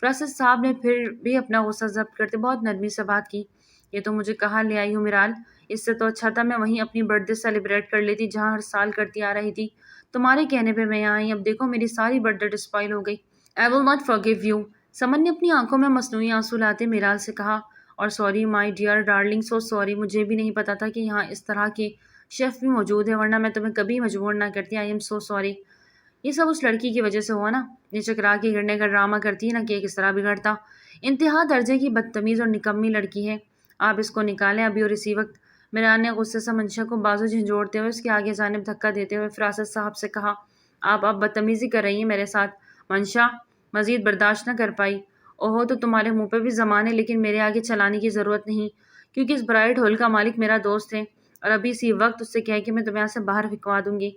فراست صاحب نے پھر بھی اپنا غصہ ضبط کرتے بہت نرمی سے بات کی۔ یہ تو مجھے کہاں لے آئی ہوں میرال، اس سے تو اچھا تھا میں وہیں اپنی برتھ ڈے سیلیبریٹ کر لیتی جہاں ہر سال کرتی آ رہی تھی۔ تمہارے کہنے پہ میں یہاں آئی، اب دیکھو میری ساری برتھ ڈے اسپائل ہو گئی۔ I will not forgive you۔ سمن نے اپنی آنکھوں میں مصنوعی آنسو لاتے میرال سے کہا، اور sorry my dear darling, so sorry, مجھے بھی نہیں پتا تھا کہ یہاں اس طرح کے شیف بھی موجود ہے، ورنہ میں تمہیں کبھی مجبور نہ کرتی۔ I am so sorry. یہ سب اس لڑکی کی وجہ سے ہوا نا، یہ چکرا کے گرنے کا ڈرامہ کرتی ہے نا کہ کس طرح بگڑتا۔ انتہا درجے کی بدتمیز اور نکمی لڑکی ہے، آپ اس کو نکالیں ابھی اور اسی وقت۔ میرال نے غصے سے منشا کو بازو جھنجھوڑتے ہوئے اس کے آگے جانب دھکا دیتے ہوئے فراست صاحب سے کہا، آپ اب بدتمیزی کر رہی ہیں میرے ساتھ۔ منشا مزید برداشت نہ کر پائی۔ اوہو، تو تمہارے منہ پہ بھی زبان ہے، لیکن میرے آگے چلانے کی ضرورت نہیں، کیونکہ اس برائٹ ہول کا مالک میرا دوست ہے، اور ابھی اسی وقت اس سے کہہ کہ میں تمہیں یہاں سے باہر پھینکوا دوں گی۔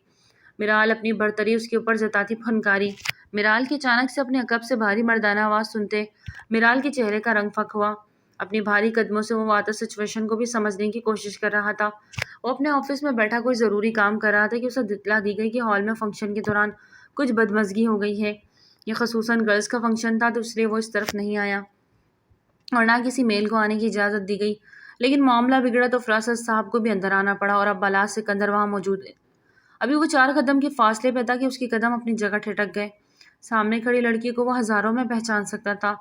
میرال اپنی برتری اس کے اوپر جتاتی پھنکاری۔ میرال کے اچانک سے اپنے عقب سے بھاری مردانہ آواز سنتے میرال کے چہرے کا رنگ پھک ہوا۔ اپنی بھاری قدموں سے وہ واطع سچویشن کو بھی سمجھنے کی کوشش کر رہا تھا۔ وہ اپنے آفس میں بیٹھا کوئی ضروری کام کر رہا تھا کہ اسے اطلاع دی گئی کہ ہال میں فنکشن کے دوران کچھ بدمزگی ہو گئی ہے۔ یہ خصوصاً گرلز کا فنکشن تھا تو اس لیے وہ اس طرف نہیں آیا اور نہ کسی میل کو آنے کی اجازت دی گئی، لیکن معاملہ بگڑا تو فراست صاحب کو بھی اندر آنا پڑا، اور اب بلاج سکندر وہاں موجود ہے۔ ابھی وہ 4 قدم کے فاصلے پہ تھا کہ اس کے قدم اپنی جگہ ٹھٹک گئے۔ سامنے کھڑی لڑکی کو وہ ہزاروں میں پہچان سکتا تھا۔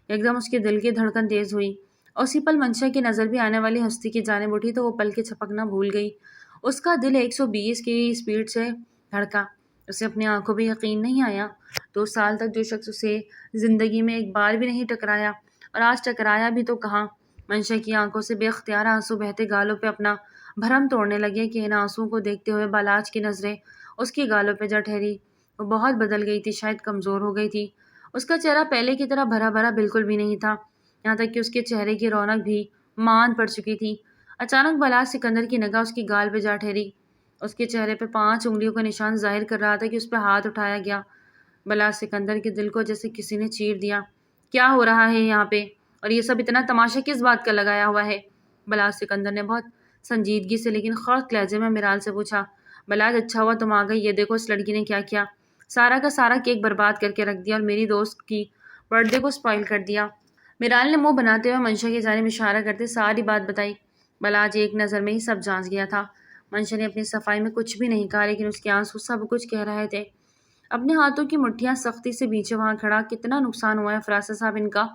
ایک دم اس کے دل کی دھڑکن تیز ہوئی، اور اسی پل منشا کی نظر بھی آنے والی ہستی کی جانب اٹھی تو وہ پل کے چھپکنا بھول گئی۔ اس کا دل 120 کی اسپیڈ سے دھڑکا۔ اسے اپنی آنکھوں پہ یقین نہیں آیا۔ 2 سال تک جو شخص اسے زندگی میں ایک بار بھی نہیں ٹکرایا، اور آج ٹکرایا بھی تو کہاں۔ منشا کی آنکھوں سے بے اختیار آنسو بہتے گالوں پہ اپنا بھرم توڑنے لگے کہ ان آنسوؤں کو دیکھتے ہوئے بالاج کی نظریں اس کی گالوں پہ جا ٹھہری۔ وہ بہت بدل گئی تھی، شاید کمزور ہو گئی تھی۔ اس کا چہرہ پہلے کی طرح بھرا بھرا بالکل بھی نہیں تھا، یہاں تک کہ اس کے چہرے کی رونق بھی ماند پڑ چکی تھی۔ اچانک بالاج سکندر کی نگاہ اس کی گال پہ جا ٹھہری۔ اس کے چہرے پہ 5 انگلیوں کا نشان ظاہر کر رہا تھا کہ اس پہ ہاتھ اٹھایا گیا۔ بالاج سکندر کے دل کو جیسے کسی نے چیر دیا۔ کیا ہو رہا ہے یہاں پہ، اور یہ سب اتنا تماشا کس بات کا لگایا ہوا ہے؟ بالاج سکندر نے بہت سنجیدگی سے لیکن خشک لہجے میں میرال سے پوچھا۔ بالاج اچھا ہوا تم آ گئی، یہ دیکھو اس لڑکی نے کیا کیا، سارا کا سارا کیک برباد کر کے رکھ دیا اور میری دوست کی برتھ ڈے کو اسپائل کر دیا۔ میرال نے منہ بناتے ہوئے منشا کی جانب اشارہ کرتے ساری بات بتائی۔ بالاج ایک نظر میں ہی سب جانچ گیا تھا۔ منشا نے اپنی صفائی میں کچھ بھی نہیں کہا، لیکن اس کے آنسو سب کچھ کہہ رہے تھے۔ اپنے ہاتھوں کی مٹھیاں سختی سے بیچے وہاں کھڑا، کتنا نقصان ہوا ہے فراست صاحب ان کا؟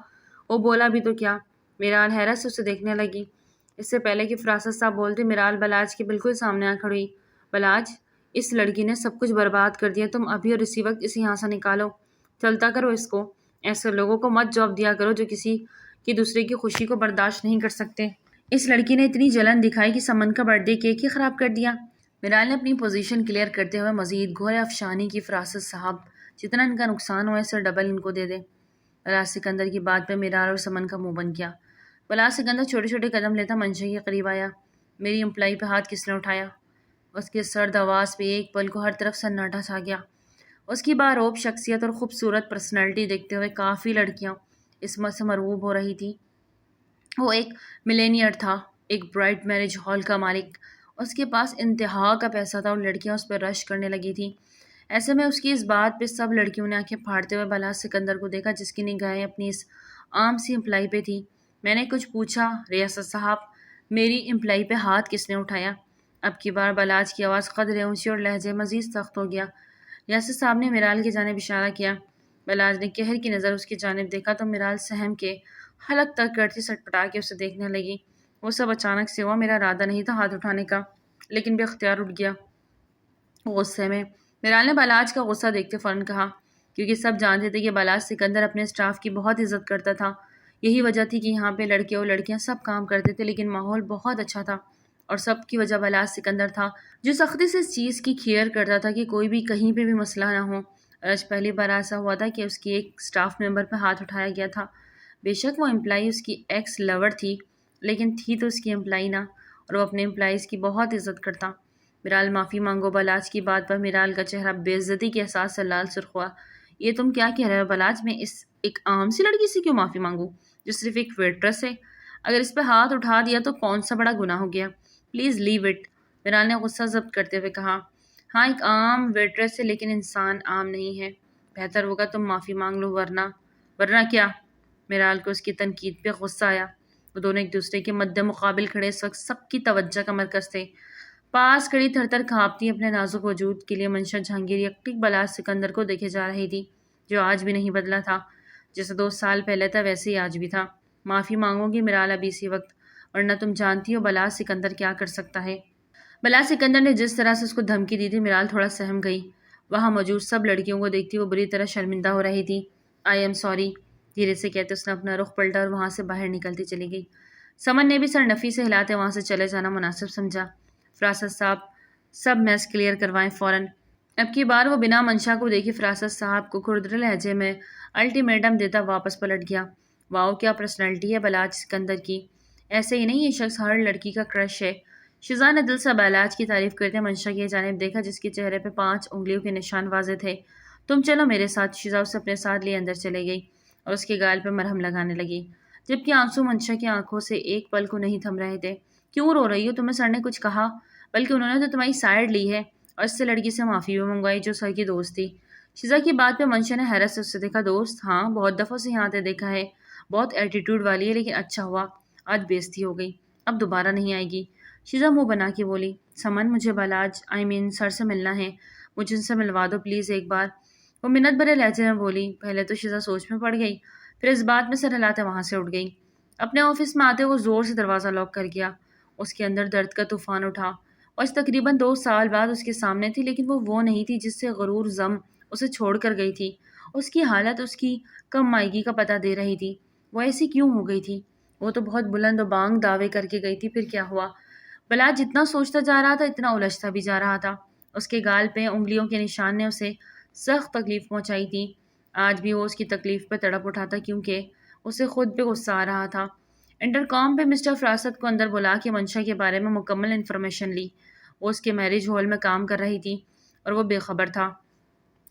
وہ بولا بھی تو کیا؟ میرال حیرت سے اسے دیکھنے لگی۔ اس سے پہلے کہ فراست صاحب بولتے میرال بالاج کے بالکل سامنے آ کھڑی۔ بالاج، اس لڑکی نے سب کچھ برباد کر دیا، تم ابھی اور اسی وقت اسے یہاں سے نکالو، چلتا کرو اس کو۔ ایسے لوگوں کو مت جاب دیا کرو جو کسی کی دوسرے کی خوشی کو برداشت نہیں کر سکتے۔ اس لڑکی نے اتنی جلن دکھائی کہ سمن کا برتھ ڈے کیک ہی خراب کر دیا۔ میرال نے اپنی پوزیشن کلیئر کرتے ہوئے مزید گھورے افشانی کی فراست صاحب، جتنا ان کا نقصان ہوا ہے اسے ڈبل ان کو دے دے۔ بالاج سکندر کی بات پہ میرال اور سمن کا منہ بند کیا۔ بالاج سکندر چھوٹے چھوٹے قدم لیتا منشا کے قریب آیا۔ میری امپلائی پہ ہاتھ کس نے اٹھایا؟ اس کی سرد آواز پہ ایک پل کو ہر طرف سناٹا چھا گیا۔ اس کی باروب شخصیت اور خوبصورت پرسنالٹی دیکھتے ہوئے کافی لڑکیاں اس سے مرعوب ہو رہی تھی۔ وہ ایک ملینئر تھا، ایک برائٹ میرج ہال کا مالک، اس کے پاس انتہا کا پیسہ تھا اور لڑکیاں اس پہ رش کرنے لگی تھیں۔ ایسے میں اس کی اس بات پہ سب لڑکیوں نے آنکھیں پھاڑتے ہوئے بالاج سکندر کو دیکھا، جس کی نگاہیں اپنی اس عام سی امپلائی پہ تھی۔ میں نے کچھ پوچھا ریاست صاحب، میری امپلائی پہ ہاتھ کس نے اٹھایا؟ اب کی بار بالاج کی آواز قدرے اونچی اور لہجے مزید سخت ہو گیا۔ ریاست صاحب نے میرال کی جانب اشارہ کیا۔ بالاج نے قہر کی نظر اس کی جانب دیکھا تو میرال سہم کے حلق تک کرتی سٹپٹا کے اسے دیکھنے لگی۔ وہ سب اچانک سے ہوا، میرا ارادہ نہیں تھا ہاتھ اٹھانے کا، لیکن بے اختیار اٹھ گیا۔ غصے میں میرال نے بالاج کا غصہ دیکھتے فوراً کہا، کیونکہ سب جانتے تھے کہ بالاج سکندر اپنے اسٹاف کی بہت عزت کرتا تھا۔ یہی وجہ تھی کہ یہاں پہ لڑکے اور لڑکیاں سب کام کرتے تھے، لیکن ماحول بہت اچھا تھا، اور سب کی وجہ بالاج سکندر تھا، جو سختی سے اس چیز کی کیئر کرتا تھا کہ کوئی بھی کہیں پہ بھی مسئلہ نہ ہو۔ اور آج پہلی بار ایسا ہوا تھا کہ اس کی ایک اسٹاف ممبر پہ ہاتھ اٹھایا گیا تھا۔ بے شک وہ امپلائی اس کی ایکس لور تھی، لیکن تھی تو اس کی امپلائی نہ، اور وہ اپنے امپلائیز کی بہت عزت کرتا۔ میرال معافی مانگو۔ بالاج کی بات پر میرال کا چہرہ بے عزتی کے احساس سے لال سرخ ہوا۔ یہ تم کیا کہہ رہے ہو بالاج؟ میں اس ایک عام سی لڑکی سے کیوں معافی مانگوں؟ جو صرف ایک ویٹرس ہے؟ اگر اس پہ ہاتھ اٹھا دیا تو کون سا بڑا گناہ ہو گیا؟ پلیز لیو اٹ، میرال نے غصہ ضبط کرتے ہوئے کہا۔ ہاں ایک عام ویٹرس ہے لیکن انسان عام نہیں ہے۔ بہتر ہوگا تم معافی مانگ لو، ورنہ کیا؟ میرال کو اس کی تنقید پہ غصہ آیا۔ وہ دونوں ایک دوسرے کے مد مقابل کھڑے اس وقت سب کی توجہ کا مرکز تھے۔ پاس کھڑی تھر تھر کانپتی اپنے نازک وجود کے لیے منشا جہانگیر یکٹک بلاج سکندر کو دیکھے جا رہی تھی، جو آج بھی نہیں بدلا تھا۔ جیسے 2 سال پہلے تھا ویسے ہی آج بھی تھا۔ معافی مانگو گی میرال ابھی اسی وقت، ورنہ تم جانتی ہو بلاج سکندر کیا کر سکتا ہے۔ بلاج سکندر نے جس طرح سے اس کو دھمکی دی تھی، میرال تھوڑا سہم گئی۔ وہاں موجود سب لڑکیوں کو دیکھتی وہ بری طرح شرمندہ ہو رہی تھی۔ آئی ایم سوری، دھیرے سے کہتے اس نے اپنا رخ پلٹا اور وہاں سے باہر نکلتی چلی گئی۔ سمن نے بھی سر نفی سے ہلاتے وہاں سے چلے جانا مناسب سمجھا۔ فراست صاحب سب میس کلیئر کروائیں فوراً۔ اب کی بار وہ بنا منشا کو دیکھی فراست صاحب کو کھردرے لہجے میں الٹیمیٹم دیتا واپس پلٹ گیا۔ واؤ کیا پرسنالٹی ہے بلاج سکندر کی، ایسے ہی نہیں یہ شخص ہر لڑکی کا کرش ہے۔ شزا نے دل سے بلاج کی تعریف کرتے منشا کی جانب دیکھا جس کے چہرے پہ 5 انگلیوں کے نشان واضح تھے۔ تم چلو میرے ساتھ، شزا اسے اپنے ساتھ لیے اندر چلے گئی اور اس کے گال پہ مرہم لگانے لگی، جبکہ آنسو منشا کی آنکھوں سے ایک پل کو نہیں تھم رہے تھے۔ کیوں رو رہی ہو؟ تمہیں سر نے کچھ کہا؟ بلکہ انہوں نے تو تمہاری سائڈ لی ہے اور اس سے لڑکی سے معافی بھی منگوائی جو سر کی دوست تھی۔ شزا کی بات پہ منشا نے حیرت سے اسے دیکھا۔ دوست؟ ہاں بہت دفعہ سے یہاں آتے دیکھا ہے، بہت ایٹیٹیوڈ والی ہے، لیکن اچھا ہوا آج بےعزتی ہو گئی، اب دوبارہ نہیں آئے گی۔ شزا منہ بنا کے بولی۔ سمن مجھے بلاج سر سے ملنا ہے، مجھے ان سے ملوا دو پلیز ایک بار، وہ منت بھرے لہجے میں بولی۔ پہلے تو شزا سوچ میں پڑ گئی، پھر اس بات میں سر ہلاتے وہاں سے اٹھ گئی۔ اپنے آفس میں آتے وہ زور سے دروازہ لاک کر گیا۔ اس کے اندر درد کا طوفان اٹھا۔ اور تقریباً 2 سال بعد اس کے سامنے تھی، لیکن وہ نہیں تھی جس سے غرور زم اسے چھوڑ کر گئی تھی۔ اس کی حالت اس کی کم مائگی کا پتہ دے رہی تھی۔ وہ ایسی کیوں ہو گئی تھی؟ وہ تو بہت بلند و بانگ دعوے کر کے گئی تھی، پھر کیا ہوا؟ بلاج جتنا سوچتا جا رہا تھا اتنا الجھتا بھی جا رہا تھا۔ اس کے گال پہ انگلیوں کے نشان نے اسے سخت تکلیف پہنچائی تھی۔ آج بھی وہ اس کی تکلیف پہ تڑپ اٹھا تھا کیونکہ اسے خود پہ غصہ آ رہا تھا۔ انٹرکام پہ مسٹر فراست کو اندر بلا کے منشا کے بارے میں مکمل انفارمیشن لی۔ وہ اس کے میرج ہال میں کام کر رہی تھی اور وہ بے خبر تھا،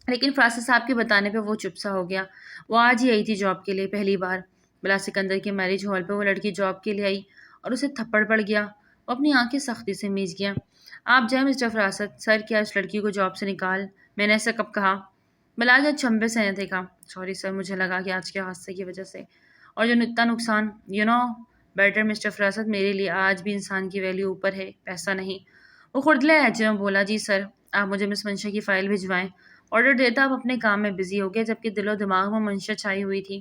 لیکن فراست صاحب کے بتانے پہ وہ چپ سا ہو گیا۔ وہ آج ہی آئی تھی جاب کے لیے پہلی بار۔ بلاج سکندر کے میرج ہال پہ وہ لڑکی جاب کے لیے آئی اور اسے تھپڑ پڑ گیا۔ وہ اپنی آنکھیں سختی سے میچ گیا۔ آپ جائیں مسٹر فراست، سر کیا اس لڑکی کو جاب سے نکال؟ میں نے ایسا کب کہا؟ بلاج آج چھمبے سے نے دیکھا۔ سوری سر، مجھے لگا کہ آج کے حادثے کی وجہ سے اور جو اتنا نقصان بیٹر مسٹر فراست، میرے لیے آج بھی انسان کی ویلیو اوپر ہے، پیسہ نہیں۔ وہ خردلے لہجے میں بولا۔ جی سر، آپ مجھے مس منشا کی فائل بھجوائیں۔ آرڈر دیتا آپ اپنے کام میں بزی ہو گیا، جبکہ دل و دماغ میں منشا چھائی ہوئی تھی۔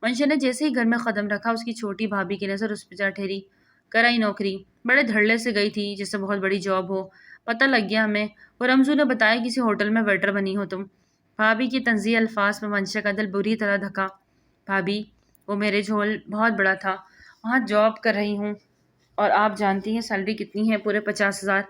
منشا نے جیسے ہی گھر میں قدم رکھا اس کی چھوٹی بھابھی کی نظر اس پہ جا ٹھہری۔ کرائی نوکری، بڑے دھڑلے سے گئی تھی جیسے بہت بڑی جاب ہو۔ پتہ لگ گیا ہمیں، وہ رمزو نے بتایا کسی ہوٹل میں ویٹر بنی ہو تم۔ بھابھی کی تنزیہ الفاظ میں منشا کا دل بری طرح دھکا۔ بھابھی، وہ میرج ہال بہت بڑا تھا، وہاں جاب کر رہی ہوں اور آپ جانتی ہیں سیلری کتنی ہے، پورے 50,000۔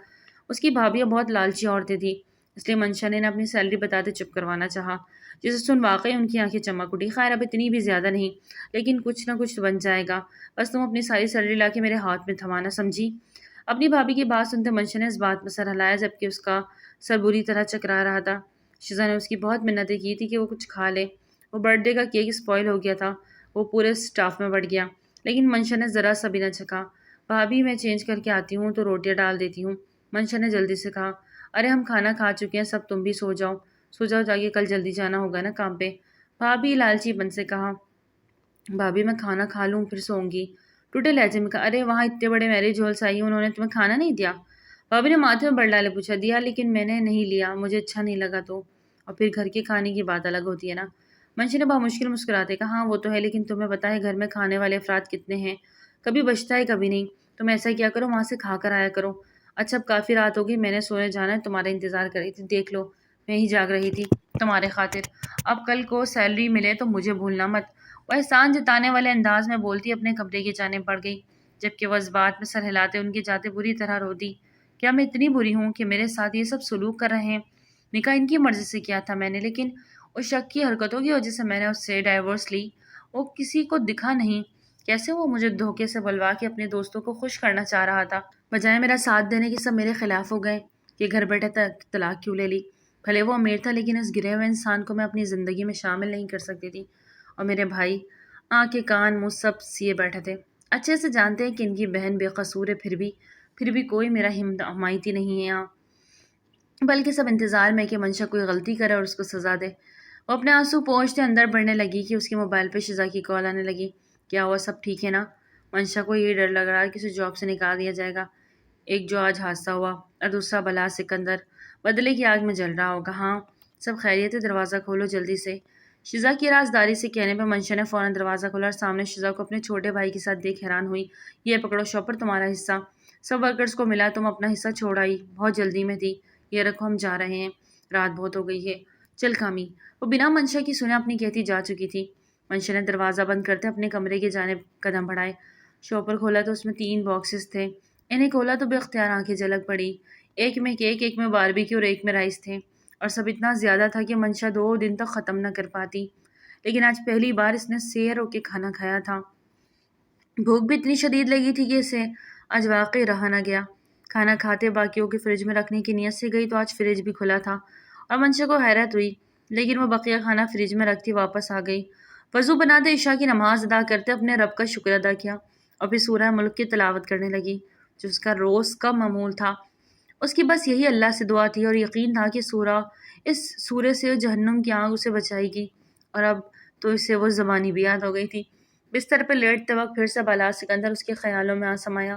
اس کی بھابھیاں بہت لالچی عورتیں تھیں، اس لیے منشا نے اپنی سیلری بتاتے چپ کروانا چاہا، جسے سن واقعی ان کی آنکھیں چمک اٹھی۔ خیر اب اتنی بھی زیادہ نہیں، لیکن کچھ نہ کچھ تو بن جائے گا، بس تم اپنی ساری سیلری لا کے میرے ہاتھ میں تھمانا، سمجھی؟ اپنی بھابھی کی بات سنتے منشا نے اس بات میں سر ہلایا جبکہ اس کا سر بری طرح چکرا رہا تھا۔ شزا نے اس کی بہت منتیں کی تھی کہ وہ کچھ کھا لے۔ وہ برتھ ڈے کا کیک اسپوائل ہو گیا تھا، وہ پورے اسٹاف میں بڑھ گیا، لیکن منشا نے ذرا سا بھی نہ چکھا۔ بھابھی میں چینج کر کے آتی ہوں تو روٹیاں ڈال دیتی ہوں، منشا نے جلدی سے کہا۔ ارے ہم کھانا کھا چکے ہیں سب، تم بھی سو جاؤ جا کے، کل جلدی جانا ہوگا نا کام پہ، بھابھی لالچی پن سے کہا۔ بھابھی میں کھانا کھا لوں پھر سوؤں گی، ٹوٹے لہجے میں کہا۔ ارے وہاں اتنے بڑے میرج ہال سے آئی ہوں، انہوں نے تمہیں کھانا نہیں دیا؟ بھابھی نے ماتھے میں بل ڈالے پوچھا۔ دیا لیکن میں نے نہیں لیا، مجھے اچھا نہیں لگا تو، اور پھر گھر کے کھانے کی بات الگ ہوتی ہے نا۔ منشا نے بہت مشکل مسکراتے کہا۔ ہاں وہ تو ہے، لیکن تمہیں پتہ ہے گھر میں کھانے والے افراد کتنے ہیں، کبھی بچتا ہے کبھی نہیں۔ تم ایسا کیا کرو وہاں سے کھا کر آیا کرو۔ اچھا اب کافی رات ہوگی، میں نے سونے جانا ہے، تمہارا انتظار کر رہی تھی، دیکھ لو میں ہی جاگ رہی تھی تمہارے خاطر۔ اب کل کو سیلری ملے تو مجھے بھولنا مت، وہ احسان جتانے والے انداز میں بولتی اپنے کمرے کی جانب بڑھ گئی، جبکہ وہ اس بات میں سر ہلاتے ان کے جاتے بری طرح رو دی۔ کیا میں اتنی بری ہوں کہ میرے ساتھ یہ سب سلوک کر رہے ہیں؟ نکاح ان کی مرضی سے کیا تھا میں نے، لیکن اس شک کی حرکتوں کی وجہ سے میں نے اس سے ڈائیورس لی، وہ کسی کو دکھا نہیں۔ کیسے وہ مجھے دھوکے سے بلوا کے اپنے دوستوں کو خوش کرنا چاہ رہا تھا، بجائے میرا ساتھ دینے کے سب میرے خلاف ہو گئے کہ گھر بیٹھے طلاق کیوں لے لی۔ بھلے وہ امیر تھا لیکن اس گرے ہوئے انسان کو میں اپنی زندگی میں شامل نہیں کر سکتی تھی۔ اور میرے بھائی، آنکھیں کان منہ سب سیے بیٹھے تھے۔ اچھے سے جانتے ہیں کہ ان کی بہن بے قصور ہے، پھر بھی کوئی میرا حمایتی نہیں ہے یہاں، بلکہ سب انتظار میں کہ منشا کوئی غلطی کرے اور اس کو سزا دے۔ وہ اپنے آنسو پوچھتے اندر بڑھنے لگی کہ اس کے موبائل پہ شزا کی کال آنے لگی۔ کیا ہوا، سب ٹھیک ہے نا؟ منشا کو یہ ڈر لگ رہا ہے کہ اسے جاب سے نکال دیا جائے گا، ایک جو آج حادثہ ہوا اور دوسرا بلا سکندر بدلے کی آگ میں جل رہا ہوگا۔ ہاں سب خیریت ہے، دروازہ کھولو جلدی سے۔ شزا کی رازداری سے کہنے پہ منشا نے فوراً دروازہ کھولا اور سامنے شزا کو اپنے چھوٹے بھائی کے ساتھ دیکھ حیران ہوئی۔ یہ پکڑو شوپر، تمہارا حصہ سب ورکرز کو ملا، تم اپنا حصہ چھوڑ آئی، بہت جلدی میں تھی۔ یہ رکھو، ہم جا رہے ہیں، رات بہت ہو گئی ہے، چل کامی۔ وہ بنا منشا کی سنے اپنی کہتی جا چکی تھی۔ منشا نے دروازہ بند کرتے اپنے کمرے کی جانب قدم بڑھائے۔ شوپر کھولا تو اس میں 3 باکسز تھے۔ انہیں کھولا تو بے اختیار آنکھیں جھلک پڑی۔ ایک میں کیک، ایک میں باربیکیو اور ایک میں رائس تھے، اور سب اتنا زیادہ تھا کہ منشا 2 دن تک ختم نہ کر پاتی، لیکن آج پہلی بار اس نے سیر ہو کے کھانا کھایا تھا۔ بھوک بھی اتنی شدید لگی تھی کہ اسے آج واقعی رہا نہ گیا۔ کھانا کھاتے باقیوں کے فریج میں رکھنے کی نیت سے گئی تو آج فریج بھی کھلا تھا، اور منشا کو حیرت ہوئی، لیکن وہ بقیہ کھانا فریج میں رکھتی واپس آ گئی۔ وضو بناتے عشاء کی نماز ادا کرتے اپنے رب کا شکر ادا کیا، اور پھر سورہ ملک کی تلاوت کرنے لگی، جو اس کا روز کا معمول تھا۔ اس کی بس یہی اللہ سے دعا تھی اور یقین تھا کہ اس سورے سے جہنم کی آگ اسے بچائے گی، اور اب تو اسے وہ زبانی بھی یاد ہو گئی تھی۔ بستر پہ لیٹتے وقت پھر سے بالا سکندر اس کے خیالوں میں آ سمایا۔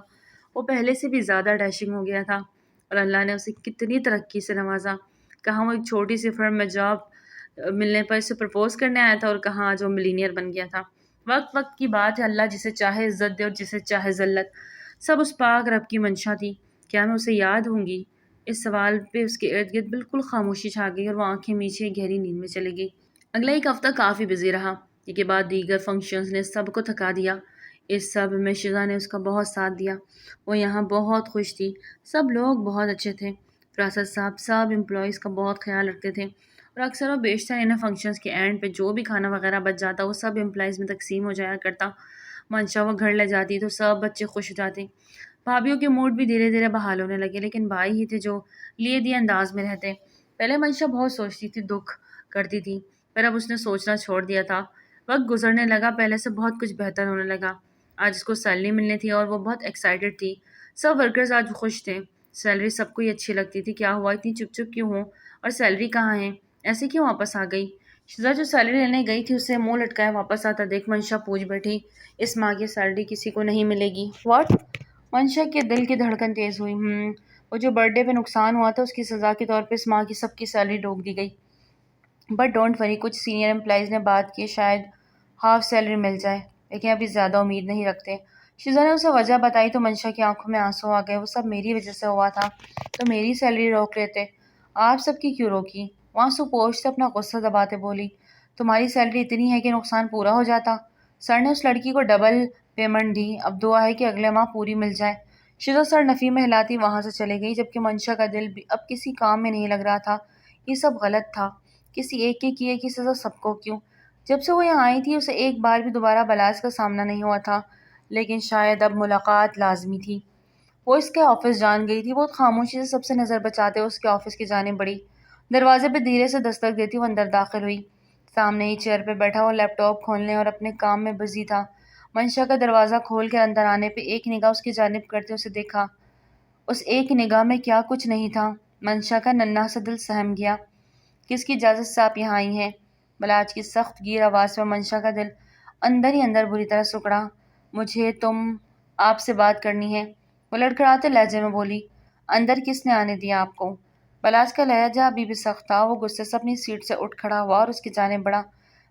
وہ پہلے سے بھی زیادہ ڈیشنگ ہو گیا تھا، اور اللہ نے اسے کتنی ترقی سے نوازا۔ کہاں وہ ایک چھوٹی سی فرم میں جاب ملنے پر اسے پرپوز کرنے آیا تھا، اور کہاں آج وہ ملینئر بن گیا تھا۔ وقت وقت کی بات ہے، اللہ جسے چاہے عزت دے اور جسے چاہے ذلت، سب اس پاک رب کی منشا تھی۔ کیا میں اسے یاد ہوں گی؟ اس سوال پہ اس کے ارد گرد بالکل خاموشی چھا گئی، اور وہ آنکھیں میچے گہری نیند میں چلی گئی۔ اگلا ایک ہفتہ کافی بزی رہا۔ یہ کے بعد دیگر فنکشنز نے سب کو تھکا دیا۔ اس سب میں شزا نے اس کا بہت ساتھ دیا۔ وہ یہاں بہت خوش تھی، سب لوگ بہت اچھے تھے۔ فراست صاحب سب امپلائیز کا بہت خیال رکھتے تھے، اور اکثر و بیشتر انہیں فنکشنز کے اینڈ پہ جو بھی کھانا وغیرہ بچ جاتا وہ سب امپلائیز میں تقسیم ہو جایا کرتا۔ منشا وہ گھر لے جاتی تو سب بچے خوش ہو جاتے۔ بھابھیوں کے موڈ بھی دھیرے دھیرے بحال ہونے لگے، لیکن بھائی ہی تھے جو لیے دیے انداز میں رہتے۔ پہلے منشا بہت سوچتی تھی، دکھ کرتی تھی، پر اب اس نے سوچنا چھوڑ دیا تھا۔ وقت گزرنے لگا، پہلے سے بہت کچھ بہتر ہونے لگا۔ آج اس کو سیلری ملنی تھی اور وہ بہت ایکسائٹڈ تھی۔ سب ورکرز آج خوش تھے، سیلری سب کو ہی اچھی لگتی تھی۔ کیا ہوا، اتنی چپ چپ کیوں ہو، اور سیلری کہاں ہے، ایسے کیوں واپس آ گئی؟ شزا جو سیلری لینے گئی تھی اسے منہ لٹکائے واپس آتا دیکھ منشا پوچھ بیٹھی، اس ماہ کی سیلری کسی کو نہیں ملے گی؟ واٹ؟ منشا کے دل کی دھڑکن تیز ہوئی۔ وہ جو برتھ ڈے پہ نقصان ہوا تھا اس کی سزا کے طور پہ اس ماہ کی سب کی سیلری روک دی گئی۔ بٹ ڈونٹ وری، کچھ سینئر امپلائیز نے بات کی، شاید ہاف سیلری مل جائے، لیکن ابھی زیادہ امید نہیں رکھتے۔ شزا نے اسے وجہ بتائی تو منشا کی آنکھوں میں آنسو آ گئے۔ وہ سب میری وجہ سے ہوا تھا، تو میری سیلری روک لیتے، آپ سب کی کیوں روکی؟ وہ آنسو پوچھتے اپنا غصہ دباتے بولی، تمہاری سیلری اتنی ہے کہ نقصان پورا ہو جاتا۔ سر نے اس لڑکی کو ڈبل پیمنٹ دی، اب دعا ہے کہ اگلے ماہ پوری مل جائے۔ شزا سر نفی میں ہلاتی وہاں سے چلے گئی، جبکہ منشا کا دل بھی اب کسی کام میں نہیں لگ رہا تھا۔ یہ سب غلط تھا، کسی ایک کے کیے کی سزا سب کو کیوں؟ جب سے وہ یہاں آئی تھی اسے ایک بار بھی دوبارہ بلاس کا سامنا نہیں ہوا تھا، لیکن شاید اب ملاقات لازمی تھی۔ وہ اس کے آفس جان گئی تھی، بہت خاموشی سے سب سے نظر بچاتے اس کے آفس کی جانب بڑھی۔ دروازے پہ دھیرے سے دستک دیتی وہ اندر داخل ہوئی۔ سامنے ہی چیئر پہ بیٹھا وہ لیپ ٹاپ کھولنے اور اپنے کام میں بزی تھا۔ منشا کا دروازہ کھول کر اندر آنے پہ ایک نگاہ اس کی جانب کرتے اسے دیکھا۔ اس ایک نگاہ میں کیا کچھ نہیں تھا۔ منشا کا ننھا سا دل سہم گیا۔ کس کی اجازت سے آپ یہاں آئی ہیں؟ بلاج کی سخت گیر آواز میں منشا کا دل اندر ہی اندر بری طرح سکڑا۔ مجھے آپ سے بات کرنی ہے، وہ لڑکھڑاتے لہجے میں بولی۔ اندر کس نے آنے دیا آپ کو؟ بلاج کا لہجہ ابھی بھی سخت تھا۔ وہ غصے سے اپنی سیٹ سے اٹھ کھڑا ہوا اور اس کی جانب بڑھا۔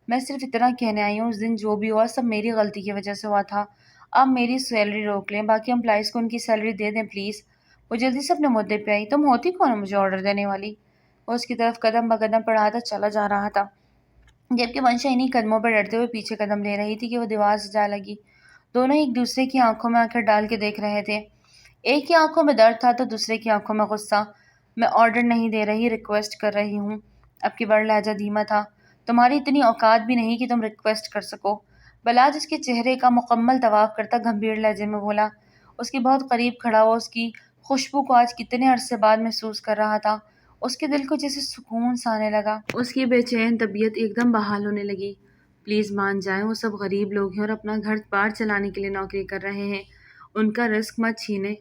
میں صرف اتنا کہنے آئی ہوں، اس دن جو بھی ہوا سب میری غلطی کی وجہ سے ہوا تھا۔ آپ میری سیلری روک لیں، باقی امپلائیز کو ان کی سیلری دے دیں پلیز۔ وہ جلدی سے اپنے مدعے پہ آئی۔ تم ہوتی کون ہو مجھے آرڈر دینے والی؟ وہ اس کی طرف قدم بقدم بڑھاتا چلا جا رہا تھا، جبکہ منشا انہی قدموں پر ڈرتے ہوئے پیچھے قدم لے رہی تھی کہ وہ دیوار سے جا لگی۔ دونوں ایک دوسرے کی آنکھوں میں آنکھیں ڈال کے دیکھ رہے تھے۔ ایک کی آنکھوں میں درد تھا تو دوسرے کی آنکھوں میں غصہ۔ میں آرڈر نہیں دے رہی، ریکویسٹ کر رہی ہوں۔ اب کی بڑھ لہجہ دھیما تھا۔ تمہاری اتنی اوقات بھی نہیں کہ تم ریکویسٹ کر سکو۔ بلاج اس کے چہرے کا مکمل طواف کرتا گمبھیر لہجے میں بولا۔ اس کے بہت قریب کھڑا ہوا اس کی خوشبو کو آج کتنے عرصے بعد محسوس کر رہا تھا۔ اس کے دل کو جیسے سکون سا آنے لگا۔ اس کی بے چین طبیعت ایک دم بحال ہونے لگی۔ پلیز مان جائیں، وہ سب غریب لوگ ہیں اور اپنا گھر بار چلانے کے لیے نوکری کر رہے ہیں، ان کا رزق مت چھینیں۔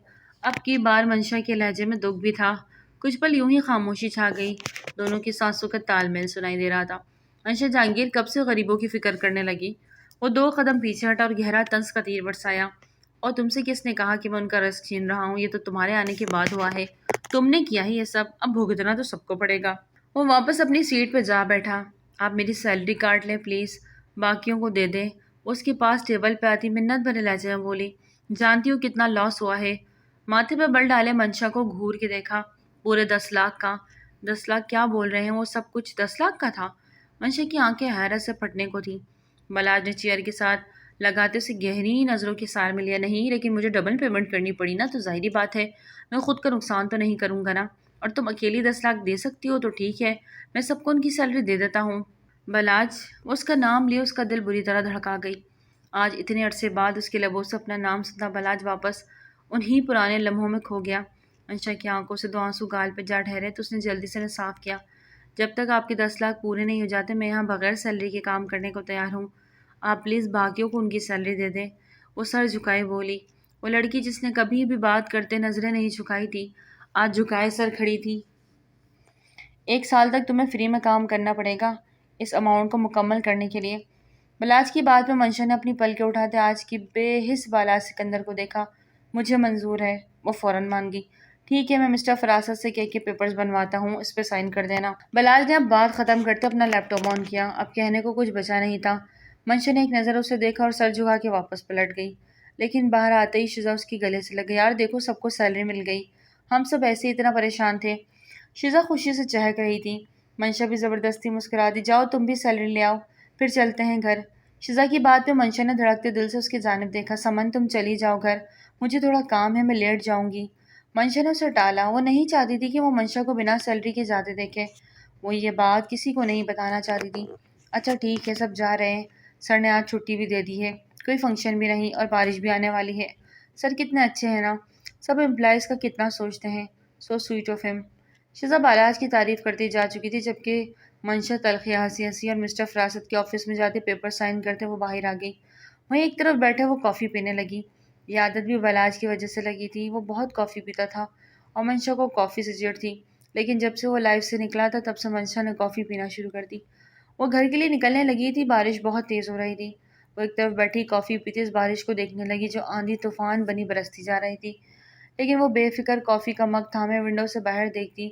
اب کی بار منشا کے لہجے میں دکھ بھی تھا۔ کچھ پل یوں ہی خاموشی چھا گئی، دونوں کی سانسوں کا تال میل سنائی دے رہا تھا۔ منشا جہانگیر کب سے غریبوں کی فکر کرنے لگی؟ وہ 2 قدم پیچھے ہٹا اور گہرا طنز کا تیر برسایا۔ اور تم سے کس نے کہا کہ میں ان کا رزق چھین رہا ہوں؟ یہ تو تمہارے آنے کے بعد ہوا ہے، تم نے کیا ہے یہ سب، اب بھگتنا تو سب کو پڑے گا۔ وہ واپس اپنی سیٹ پہ جا بیٹھا۔ آپ میری سیلری کاٹ لیں پلیز، باقیوں کو دے دیں۔ اس کے پاس ٹیبل پہ آتی منت بھرے لہجے میں بولی، جانتی ہوں کتنا لاس ہوا ہے۔ ماتھے پہ بل ڈالے منشا کو گھور کے دیکھا۔ پورے 10 لاکھ کا۔ 10 لاکھ کیا بول رہے ہیں؟ وہ سب کچھ 10 لاکھ کا تھا؟ منشا کی آنکھیں حیرت سے پھٹنے کو تھی۔ بلاج نے چیئر کے ساتھ لگاتے اسے گہری نظروں کے سار میں لیا۔ نہیں، لیکن مجھے ڈبل پیمنٹ کرنی پڑی نا، تو ظاہری بات ہے میں خود کا نقصان تو نہیں کروں گا نا۔ اور تم اکیلی 10 لاکھ دے سکتی ہو تو ٹھیک ہے، میں سب کو ان کی سیلری دے دیتا ہوں۔ بلاج، اس کا نام لیے اس کا دل بری طرح دھڑکا گئی۔ آج اتنے عرصے بعد اس کے لبوں سے اپنا نام سنتا بلاج واپس انہی پرانے لمحوں میں کھو گیا۔ منشا کی آنکھوں سے 2 آنسو گال پہ جا ٹھہرے تو اس نے جلدی سے انہیں صاف کیا۔ جب تک آپ کے 10 لاکھ پورے نہیں ہو جاتے میں یہاں بغیر سیلری کے کام کرنے کو تیار ہوں۔ آپ پلیز باقیوں کو ان کی سیلری دے دیں۔ وہ سر جھکائے بولی۔ وہ لڑکی جس نے کبھی بھی بات کرتے نظریں نہیں جھکائی تھی، آج جھکائے سر کھڑی تھی۔ 1 سال تک تمہیں فری میں کام کرنا پڑے گا اس اماؤنٹ کو مکمل کرنے کے لیے۔ بلاج کی بات میں منشا نے اپنی پلکیں اٹھاتے آج کی بے حس بالا سکندر کو دیکھا۔ مجھے منظور ہے، وہ فوراً مان گئی۔ ٹھیک ہے، میں مسٹر فراست سے کہہ کے پیپرز بنواتا ہوں، اس پہ سائن کر دینا۔ بلاج نے اب بات ختم کرتے اپنا لیپ ٹاپ آن کیا۔ اب کہنے کو کچھ بچا نہیں تھا۔ منشا نے ایک نظر اسے دیکھا اور سر جھکا کے واپس پلٹ گئی۔ لیکن باہر آتے ہی شزا اس کی گلے سے لگ گئی۔ یار دیکھو، سب کو سیلری مل گئی، ہم سب ایسے اتنا پریشان تھے۔ شزا خوشی سے چہک رہی تھی۔ منشا بھی زبردستی مسکرا دی۔ جاؤ تم بھی سیلری لے آؤ، پھر چلتے ہیں گھر۔ شزا کی بات پہ منشا نے دھڑکتے دل سے اس کی جانب دیکھا۔ سمن تم چلی جاؤ گھر، مجھے تھوڑا کام ہے، میں لیٹ جاؤں گی۔ منشا نے اسے ٹالا۔ وہ نہیں چاہتی تھی کہ وہ منشا کو بنا سیلری کے جاتے دیکھے۔ وہ یہ بات کسی کو نہیں بتانا چاہتی تھی۔ اچھا ٹھیک ہے، سب جا رہے ہیں، سر نے آج چھٹی بھی دے دی ہے، کوئی فنکشن بھی نہیں اور بارش بھی آنے والی ہے۔ سر کتنے اچھے ہیں نا، سب امپلائیز کا کتنا سوچتے ہیں، سو سویٹ آف ہم۔ شزا بالاج کی تعریف کرتی جا چکی تھی جبکہ منشا تلخی ہنسی ہنسی اور مسٹر فراست کے آفس میں جاتے پیپر سائن کرتے وہ باہر آ گئی۔ وہیں ایک طرف بیٹھے وہ کافی پینے لگی۔ یہ عادت بھی بالاج کی وجہ سے لگی تھی، وہ بہت کافی پیتا تھا اور منشا کو کافی سے چڑ تھی۔ لیکن جب سے وہ لائف سے نکلا تھا تب سے منشا نے کافی پینا شروع کر دی۔ وہ گھر کے لیے نکلنے لگی تھی، بارش بہت تیز ہو رہی تھی۔ وہ ایک طرف بیٹھی کافی پیتی اس بارش کو دیکھنے لگی جو آندھی طوفان بنی برستی جا رہی تھی۔ لیکن وہ بے فکر کافی کا مگ تھامے ونڈو سے باہر دیکھتی،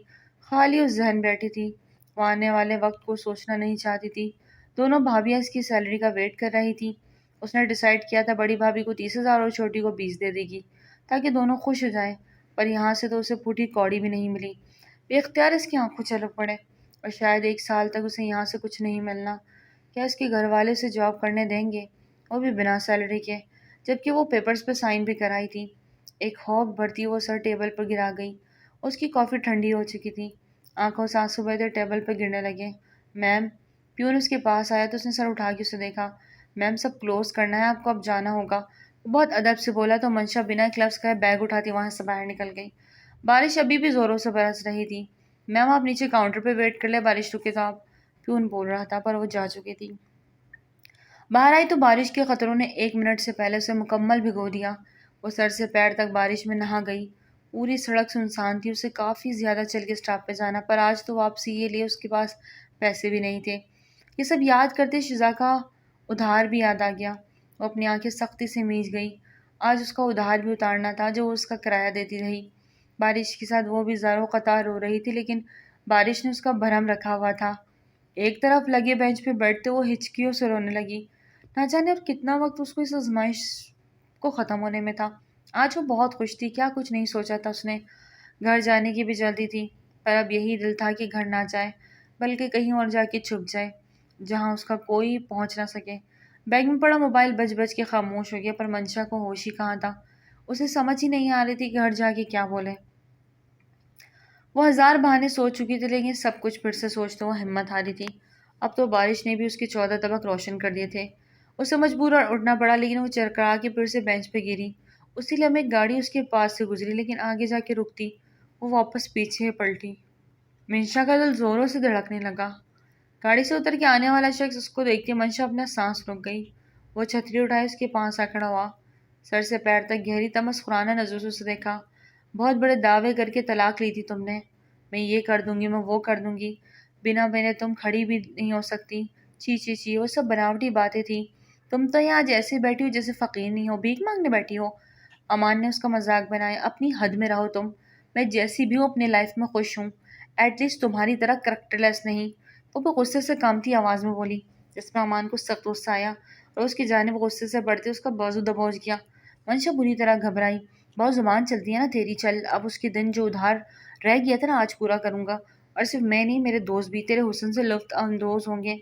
خالی اس ذہن بیٹھی تھی۔ وہ آنے والے وقت کو سوچنا نہیں چاہتی تھی۔ دونوں بھابیاں اس کی سیلری کا ویٹ کر رہی تھی۔ اس نے ڈیسائیڈ کیا تھا بڑی بھابھی کو 30,000 اور چھوٹی کو 20 دے دے گی تاکہ دونوں خوش ہو جائیں، پر یہاں سے تو اسے پھوٹی کوڑی بھی نہیں ملی۔ بے اختیار اس کی آنکھوں چھلک پڑے، اور شاید 1 سال تک اسے یہاں سے کچھ نہیں ملنا۔ کیا اس کے گھر والے اسے جاب کرنے دیں گے، وہ بھی بنا سیلری کے، جبکہ وہ پیپرز پہ سائن بھی کرائی تھی۔ ایک ہوک بھرتی وہ سر ٹیبل پر گرا گئی۔ اس کی کافی ٹھنڈی ہو چکی تھی، آنکھوں سے آنسو بہتے ٹیبل پر گرنے لگے۔ میم، پیون اس کے پاس آیا تو اس نے سر اٹھا کے اسے دیکھا۔ میم سب کلوز کرنا ہے، آپ کو اب جانا ہوگا۔ وہ بہت ادب سے بولا تو منشا بنا گلوز کا بیگ اٹھاتی وہاں سے باہر نکل گئی۔ بارش ابھی بھی زوروں سے برس رہی تھی۔ میم آپ نیچے کاؤنٹر پہ ویٹ کر لیں، بارش رکے تو آپ، پیون بول رہا تھا پر وہ جا چکی تھی۔ باہر آئی تو بارش کے قطروں نے 1 منٹ سے پہلے اسے مکمل بھگو دیا۔ وہ سر سے پیر تک بارش میں نہا گئی۔ پوری سڑک سنسان تھی، اسے کافی زیادہ چل کے سٹاپ پہ جانا، پر آج تو واپسی یہ لیے اس کے پاس پیسے بھی نہیں تھے۔ یہ سب یاد کرتے شزا کا ادھار بھی یاد آ گیا۔ وہ اپنی آنکھیں سختی سے میج گئی۔ آج اس کا ادھار بھی اتارنا تھا جو وہ اس کا کرایہ دیتی رہی۔ بارش کے ساتھ وہ بھی زاروں قطار رو رہی تھی، لیکن بارش نے اس کا بھرم رکھا ہوا تھا۔ ایک طرف لگے بینچ پہ بیٹھتے وہ ہچکیوں سے رونے لگی۔ نہ جانے اب کتنا وقت اس کو اس آزمائش کو ختم ہونے میں تھا۔ آج وہ بہت خوش تھی، کیا کچھ نہیں سوچا تھا اس نے۔ گھر جانے کی بھی جلدی تھی، پر اب یہی دل تھا کہ گھر نہ جائے بلکہ کہیں اور جا کے چھپ جائے جہاں اس کا کوئی پہنچ نہ سکے۔ بیگ میں پڑا موبائل بج بج کے خاموش ہو گیا، پر منشا کو ہوش ہی کہاں تھا۔ اسے سمجھ ہی نہیں آ رہی تھی کہ گھر جا کے کیا بولے۔ وہ 1000 بہانے سوچ چکی تھی، لیکن سب کچھ پھر سے سوچتے وہ ہمت ہاری تھی۔ اب تو بارش نے بھی اس کے 14 طبق روشن کر دیے تھے۔ اسے مجبور اٹھنا پڑا، لیکن وہ چرکڑا کے پھر سے بینچ پہ گری۔ اسی لمحے ایک گاڑی اس کے پاس سے گزری، لیکن آگے جا کے رکتی۔ وہ واپس پیچھے پلٹی۔ منشا کا دل زوروں سے دھڑکنے لگا۔ گاڑی سے اتر کے آنے والا شخص اس کو دیکھتے منشا اپنا سانس رک گئی۔ وہ چھتری اٹھائے اس کے پاس آ کھڑا ہوا، سر سے پیر تک گہری تمسخرانہ نظروں سے اسے دیکھا۔ بہت بڑے دعوے کر کے طلاق لی تھی تم نے، میں یہ کر دوں گی، میں وہ کر دوں گی، بنا میرے تم کھڑی بھی نہیں ہو سکتی، چی چی چی، وہ سب بناوٹی باتیں تھی۔ تم تو یہاں آج ایسے بیٹھی ہو جیسے فقیر نہیں ہو، بھیک مانگنے بیٹھی ہو۔ امان نے اس کا مذاق بنایا۔ اپنی حد میں رہو تم، میں جیسی بھی ہوں اپنی لائف میں خوش ہوں، ایٹ لیسٹ تمہاری طرح کریکٹر لیس نہیں۔ وہ بھی غصے سے کامتی آواز میں بولی، جس میں امان کو سخت غصہ آیا اور اس کی جانب غصے سے بڑھتے اس کا بازو دبوچ گیا۔ منشا بری طرح گھبرائی۔ بہت زبان چلتی ہے نا تیری، چل اب اس کے دن جو ادھار رہ گیا تھا نا آج پورا کروں گا، اور صرف میں نہیں میرے دوست بھی تیرے حسن سے لطف اندوز ہوں گے،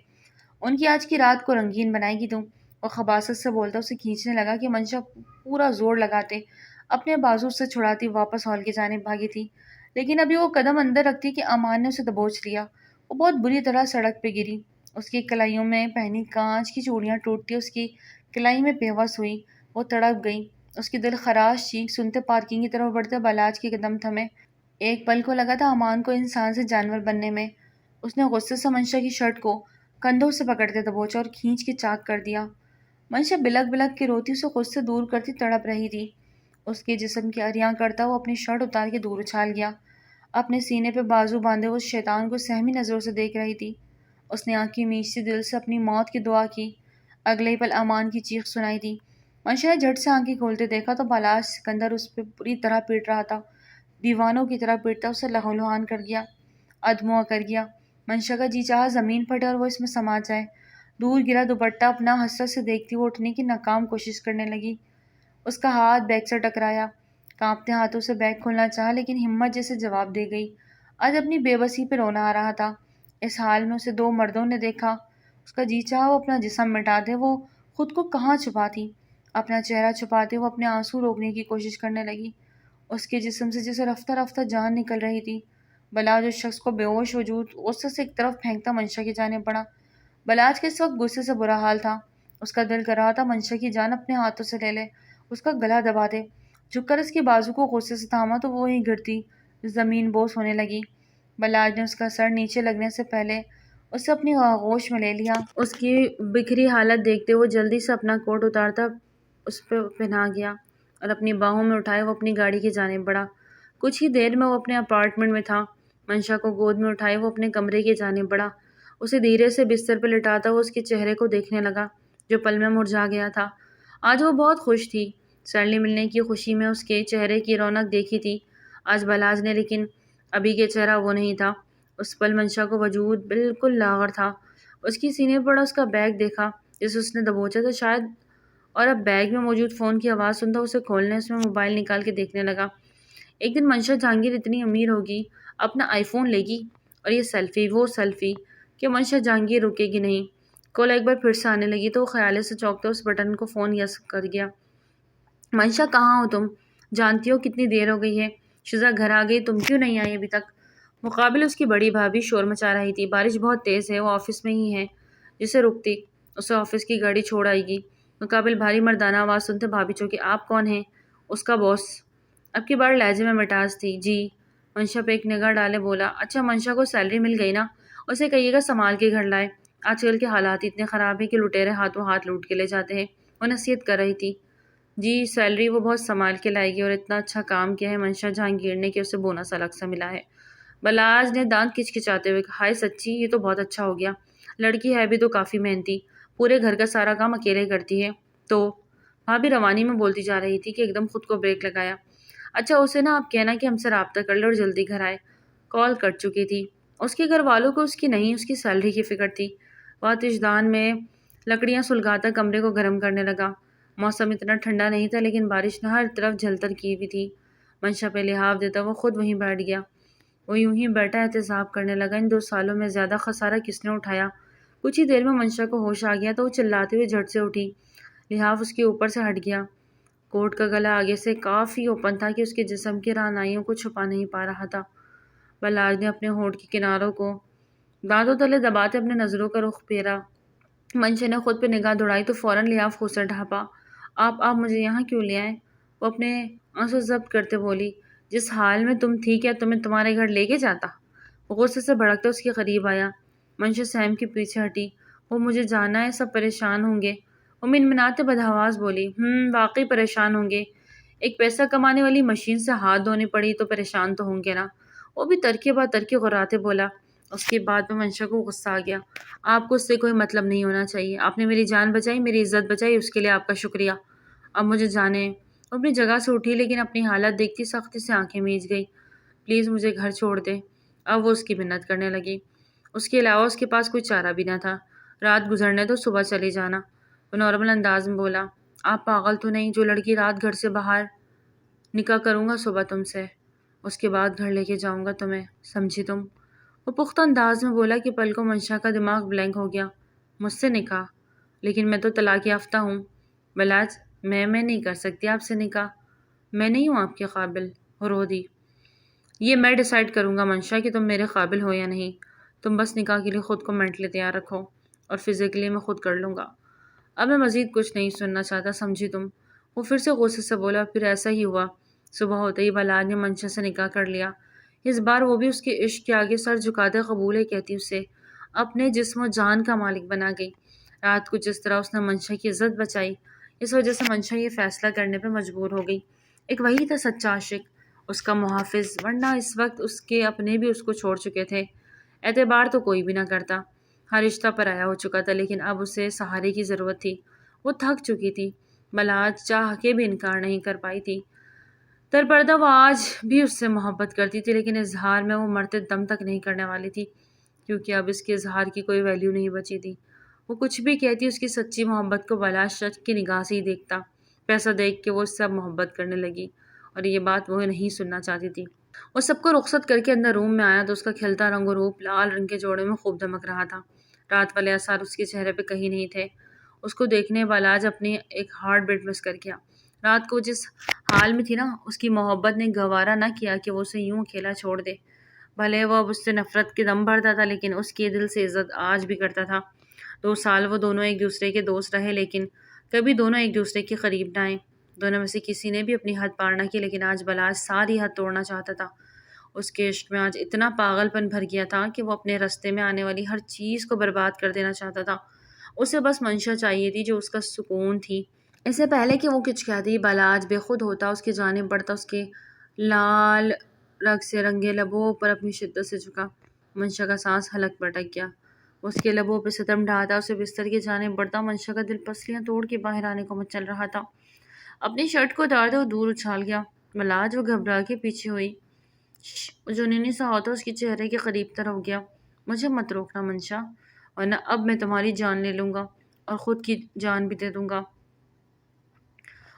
ان کی آج کی رات کو رنگین بنائے گی تو۔ وہ خباثت سے بولتا اسے کھینچنے لگا کہ منشا پورا زور لگاتے اپنے بازو سے چھڑاتی واپس ہال کی جانب بھاگی تھی، لیکن ابھی وہ قدم اندر رکھتی کہ امان نے اسے دبوچ لیا۔ وہ بہت بری طرح سڑک پہ گری، اس کی کلائیوں میں پہنی کانچ کی چوڑیاں ٹوٹتی اس کی کلائی میں بےوس ہوئی۔ وہ تڑپ گئی، اس کی دل خراش چیخ سنتے پارکنگ کی طرف بڑھتے بلاج کے قدم تھمے۔ ایک پل کو لگا تھا امان کو انسان سے جانور بننے میں۔ اس نے غصے سے منشا کی شرٹ کو کندھوں سے پکڑتے دبوچا اور کھینچ کے چاک کر دیا۔ منشا بلک بلک کے روتی اسے خود سے دور کرتی تڑپ رہی تھی۔ اس کے جسم کی اریاں کرتا وہ اپنی شرٹ اتار کے دور اچھال گیا۔ اپنے سینے پہ بازو باندھے وہ شیطان کو سہمی نظروں سے دیکھ رہی تھی۔ اس نے آنکھیں میچتی دل سے اپنی موت کی دعا کی۔ اگلے ہی پل امان کی چیخ سنائی دی۔ منشا نے جھٹ سے آنکھیں کھولتے دیکھا تو بالاج سکندر اس پہ بری طرح پیٹ رہا تھا، دیوانوں کی طرح پیٹتا اسے لہو لہان کر گیا، ادموا کر گیا۔ منشا کا جی چاہا زمین پھٹے اور وہ اس میں سما جائے۔ دور گرا دوپٹہ اپنا حسرت سے دیکھتی وہ اٹھنے کی ناکام کوشش کرنے لگی۔ اس کا ہاتھ بیگ سے ٹکرایا، کانپتے ہاتھوں سے بیگ کھولنا چاہا لیکن ہمت جیسے جواب دے گئی۔ آج اپنی بے بسی پہ رونا آ رہا تھا۔ اس حال میں اسے دو مردوں نے دیکھا۔ اس کا جی چاہا وہ اپنا جسم مٹا دے، وہ خود کو کہاں چھپاتی۔ اپنا چہرہ چھپاتے وہ اپنے آنسو روکنے کی کوشش کرنے لگی۔ اس کے جسم سے جیسے رفتہ رفتہ جان نکل رہی تھی۔ بلاج اس شخص کو بے ہوش وجود غصے سے ایک طرف پھینکتا منشا کی جانب بڑھا۔ بلاج کے اس وقت غصے سے برا حال تھا۔ اس کا دل کر رہا تھا منشا کی جان اپنے ہاتھوں سے لے لے، اس کا گلا دبا دے۔ جھک کر اس کے بازو کو غصے سے تھاما تو وہ ہی گرتی زمین بوس ہونے لگی۔ بلاج نے اس کا سر نیچے لگنے سے پہلے اسے اپنی آغوش میں لے لیا۔ اس کی بکھری حالت دیکھتے وہ جلدی سے اپنا کوٹ اتارتا اس پہ پہنا گیا اور اپنی باہوں میں اٹھائے وہ اپنی گاڑی کی جانب بڑھا۔ کچھ ہی دیر میں وہ اپنے اپارٹمنٹ میں تھا۔ منشا کو گود میں اٹھائے وہ اپنے کمرے کی جانب بڑھا۔ اسے دھیرے سے بستر پہ لٹاتا وہ اس کے چہرے کو دیکھنے لگا جو پل میں مرجھا گیا تھا۔ آج وہ بہت خوش تھی۔ سیلری ملنے کی خوشی میں اس کے چہرے کی رونق دیکھی تھی آج بلاج نے، لیکن ابھی کے چہرہ وہ نہیں تھا۔ اس پل منشا کو وجود بالکل لاغر تھا۔ اس کی سینے پر اس کا بیگ دیکھا جسے اس نے دبوچا تھا شاید، اور اب بیگ میں موجود فون کی آواز سنتا اسے کھولنے اس میں موبائل نکال کے دیکھنے لگا۔ ایک دن منشا جہانگیر اتنی امیر ہوگی، اپنا آئی فون لے گی، اور یہ سیلفی وہ سیلفی کہ منشا جہانگیر رکے گی نہیں۔ کال ایک بار پھر سے آنے لگی تو وہ خیالے سے چونکتا اس بٹن کو فون یس کر گیا۔ منشا کہاں ہو تم؟ جانتی ہو کتنی دیر ہو گئی ہے؟ شزا گھر آ گئی، تم کیوں نہیں آئی ابھی تک؟ مقابل اس کی بڑی بھابھی شور مچا رہی تھی۔ بارش بہت تیز ہے، وہ آفس میں ہی ہے، جسے رکتی اسے آفس کی گاڑی چھوڑ آئے گی۔ مقابل بھاری مردانہ آواز سنتے بھابھی چونکی۔ آپ کون ہیں؟ اس کا باس۔ اب کی بار لہجے میں مٹاس تھی۔ جی۔ منشا پہ ایک نگاہ ڈالے بولا۔ اچھا منشا کو سیلری مل گئی نا؟ اسے کہیے گا سنبھال کے گھر لائے، آج کل کے حالات اتنے خراب ہیں کہ لٹیرے ہاتھوں ہاتھ لوٹ کے لے جاتے ہیں۔ وہ نصیحت کر رہی تھی۔ جی سیلری وہ بہت سنبھال کے لائے گی، اور اتنا اچھا کام کیا ہے منشا جہانگیر نے کہ اسے بونس الگ سے ملا ہے۔ بلاج نے دانت کچکچاتے ہوئے کہا۔ ہائے سچی، یہ تو بہت اچھا ہو گیا۔ لڑکی ہے بھی تو کافی محنتی، پورے گھر کا سارا کام اکیلے کرتی ہے تو۔ بھابھی روانی میں بولتی جا رہی تھی کہ ایک دم خود کو بریک لگایا۔ اچھا اسے نا آپ کہنا کہ ہم سے رابطہ کر لے اور جلدی گھر آئے۔ کال کٹ چکی تھی۔ اس کے گھر والوں کو اس کی نہیں اس کی سیلری کی فکر تھی۔ وہ آتش دان میں لکڑیاں سلگاتا کمرے کو گرم کرنے لگا۔ موسم اتنا ٹھنڈا نہیں تھا لیکن بارش نے ہر طرف جھلتر کی ہوئی تھی۔ منشا پہ لحاف دیتا وہ خود وہیں بیٹھ گیا۔ وہ یوں ہی بیٹھا احتساب کرنے لگا ان 2 سالوں میں زیادہ خسارہ کس نے اٹھایا۔ کچھ ہی دیر میں منشا کو ہوش آ گیا تو وہ چلاتے ہوئے جھٹ سے اٹھی۔ لحاف اس کے اوپر سے ہٹ گیا۔ کوٹ کا گلا آگے سے کافی اوپن تھا کہ اس کے جسم کی رعنائیوں کو چھپا نہیں پا رہا تھا۔ بلاج نے اپنے ہونٹ کے کناروں کو دانتوں تلے دباتے اپنے نظروں کا رخ پھیرا۔ منشا نے خود پہ نگاہ دوڑائی تو فوراً لحاف خود سے ڈھانپا۔ آپ مجھے یہاں کیوں لے آئے؟ وہ اپنے آنسو ضبط کرتے بولی۔ جس حال میں تم تھی کیا تمہیں تمہارے گھر لے کے جاتا؟ وہ غصے سے بھڑکتا اس کے قریب آیا۔ منشا سیم کے پیچھے ہٹی۔ وہ مجھے جانا ہے، سب پریشان ہوں گے۔ وہ منمناتے بدآواز بولی۔ واقعی پریشان ہوں گے۔ ایک پیسہ کمانے والی مشین سے ہاتھ دھونے پڑی تو پریشان تو ہوں گے نا۔ وہ بھی ترکے بعد ترکے غراتے بولا۔ اس کے بعد میں منشا کو غصہ آ گیا۔ آپ کو اس سے کوئی مطلب نہیں ہونا چاہیے۔ آپ نے میری جان بچائی، میری عزت بچائی، اس کے لیے آپ کا شکریہ۔ اب مجھے جانے۔ وہ اپنی جگہ سے اٹھی لیکن اپنی حالت دیکھتی سختی سے آنکھیں میج گئی۔ پلیز مجھے گھر چھوڑ دے۔ اب وہ اس کی منت کرنے لگی۔ اس کے علاوہ اس کے پاس کوئی چارہ بھی نہ تھا۔ رات گزرنے تو صبح چلی جانا۔ وہ نارمل انداز میں بولا۔ آپ پاگل تو نہیں؟ جو لڑکی رات گھر سے باہر نکاح کروں گا صبح تم سے، اس کے بعد گھر لے کے جاؤں گا تمہیں، سمجھی تم؟ وہ پختہ انداز میں بولا کہ پل کو منشا کا دماغ بلینک ہو گیا۔ مجھ سے نکاح؟ لیکن میں تو طلاق یافتہ ہوں۔ بلاج، میں نہیں کر سکتی آپ سے نکاح۔ میں نہیں ہوں آپ کے قابل۔ وہ رو دی۔ یہ میں ڈیسائیڈ کروں گا منشا کہ تم میرے قابل ہو یا نہیں۔ تم بس نکاح کے لیے خود کو مینٹلی تیار رکھو، اور فزیکلی میں خود کر لوں گا۔ اب میں مزید کچھ نہیں سننا چاہتا، سمجھی تم؟ وہ پھر سے غصے سے بولا۔ پھر ایسا ہی ہوا۔ صبح ہوتے ہی بلاج نے منشا سے نکاح کر لیا۔ اس بار وہ بھی اس کے عشق کے آگے سر جھکاتے قبول ہے کہتی اسے اپنے جسم و جان کا مالک بنا گئی۔ رات کو جس طرح اس نے منشا کی عزت بچائی، اس وجہ سے منشا یہ فیصلہ کرنے پہ مجبور ہو گئی۔ ایک وہی تھا سچا عاشق، اس کا محافظ، ورنہ اس وقت اس کے اپنے بھی اس کو چھوڑ چکے تھے۔ اعتبار تو کوئی بھی نہ کرتا، ہر رشتہ پرایا ہو چکا تھا، لیکن اب اسے سہارے کی ضرورت تھی۔ وہ تھک چکی تھی، بلاج چاہ کے بھی انکار نہیں کر پائی تھی۔ پردہ وہ آج بھی اس سے محبت کرتی تھی، لیکن اظہار میں وہ مرتے دم تک نہیں کرنے والی تھی، کیونکہ اب اس کے اظہار کی کوئی ویلیو نہیں بچی تھی۔ وہ کچھ بھی کہتی، اس کی سچی محبت کو بلاج شک کی نگاہ سے ہی دیکھتا۔ پیسہ دیکھ کے وہ اس سے اب محبت کرنے لگی، اور یہ بات وہ نہیں سننا چاہتی تھی۔ وہ سب کو رخصت کر کے اندر روم میں آیا تو اس کا کھلتا رنگ و روپ لال رنگ کے جوڑے میں خوب دمک رہا تھا۔ رات والے آثار اس کے چہرے پہ کہیں نہیں تھے۔ اس کو دیکھنے بلاج اپنی ایک ہارٹ بیٹ مس کر گیا۔ رات کو جس حال میں تھی نا، اس کی محبت نے گوارا نہ کیا کہ وہ اسے یوں اکیلا چھوڑ دے۔ بھلے وہ اب اس سے نفرت کے دم بھرتا تھا، لیکن اس کے دل سے عزت آج بھی کرتا تھا۔ 2 سال وہ دونوں ایک دوسرے کے دوست رہے، لیکن کبھی دونوں ایک دوسرے کے قریب نہ آئے۔ دونوں میں سے کسی نے بھی اپنی حد پار نہ کی، لیکن آج بلاج ساری حد توڑنا چاہتا تھا۔ اس کے عشق میں آج اتنا پاگل پن بھر گیا تھا کہ وہ اپنے راستے میں آنے والی ہر چیز کو برباد کر دینا چاہتا تھا۔ اسے بس منشا چاہیے تھی، جو اس کا سکون تھی۔ اس سے پہلے کہ وہ کچھ کہتی، بلاج بے خود ہوتا اس کی جانب بڑھتا، اس کے لال رگ سے رنگے لبوں پر اپنی شدت سے جھکا۔ منشا کا سانس حلق پر اٹک گیا۔ اس کے لبوں پہ ستم ڈھاتا، اسے بستر کی جانب بڑھتا۔ منشا کا دل پسلیاں توڑ کے باہر آنے کو مچل رہا تھا۔ اپنی شرٹ کو اتارتے وہ دور اچھال گیا۔ بلاج، وہ گھبرا کے پیچھے ہوئی۔ وہ جنونی سا ہوتا اس کے چہرے کے قریب تر ہو گیا۔ مجھے مت روکنا منشا، ورنہ اب میں تمہاری جان لے لوں گا، اور خود کی جان بھی دے دوں گا۔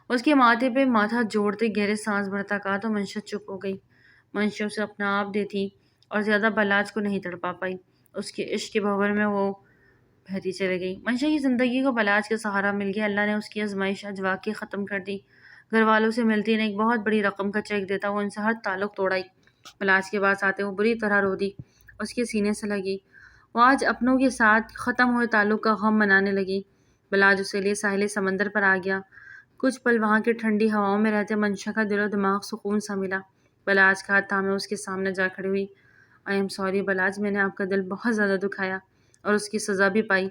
اس کے ماتھے پہ ماتھا جوڑتے گہرے سانس بھرتا کہا تو منشا چپ ہو گئی۔ منشا اسے اپنا آپ دیتی اور زیادہ بلاج کو نہیں تڑپا پائی۔ اس کے عشق کے بھنور میں وہ بہتی چلی گئی۔ منشا کی زندگی کو بلاج کا سہارا مل گیا۔ اللہ نے اس کی آزمائش آج واقعی ختم کر دی۔ گھر والوں سے ملتی نے ایک بہت بڑی رقم کا چیک دیتا وہ ان سے ہر تعلق توڑائی۔ بلاج کے پاس آتے وہ بری طرح رو دی، اس کے سینے سے لگی۔ وہ آج اپنوں کے ساتھ ختم ہوئے تعلق کا غم منانے لگی۔ بلاج اسے لیے ساحل سمندر پر آ گیا۔ کچھ پل وہاں کی ٹھنڈی ہواؤں میں رہتے منشا کا دل و دماغ سکون سا ملا۔ بلاج کا ہاتھ تھامے اس کے سامنے جا کھڑی ہوئی۔ آئی ایم سوری بلاج، میں نے آپ کا دل بہت زیادہ دکھایا اور اس کی سزا بھی پائی،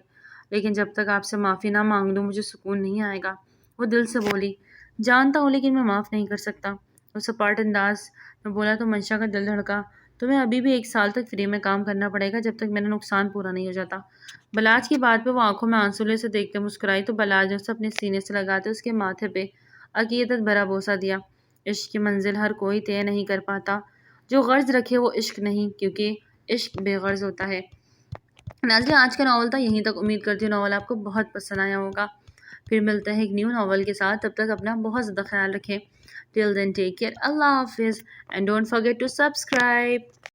لیکن جب تک آپ سے معافی نہ مانگ لوں مجھے سکون نہیں آئے گا۔ وہ دل سے بولی۔ جانتا ہوں، لیکن میں معاف نہیں کر سکتا۔ وہ سپاٹ انداز میں بولا تو منشا کا دل دھڑکا۔ تمہیں ابھی بھی 1 سال تک فری میں کام کرنا پڑے گا، جب تک میرا نقصان پورا نہیں ہو جاتا۔ بلاج کی بات پہ وہ آنکھوں میں آنسو لے سے دیکھتے مسکرائی تو بلاج نے اسے اپنے سینے سے لگاتے اس کے ماتھے پہ عقیدت بھرا بوسہ دیا۔ عشق کی منزل ہر کوئی طے نہیں کر پاتا، جو غرض رکھے وہ عشق نہیں، کیونکہ عشق بے غرض ہوتا ہے۔ ناظرین، آج کا ناول تھا یہیں تک۔ امید کرتی ہوں ناول آپ کو بہت پسند آیا ہوگا۔ پھر ملتے ہیں ایک نیو ناول کے ساتھ، تب تک اپنا بہت زیادہ خیال رکھیں۔ Till then, take care. Allah Hafiz, and don't forget to subscribe.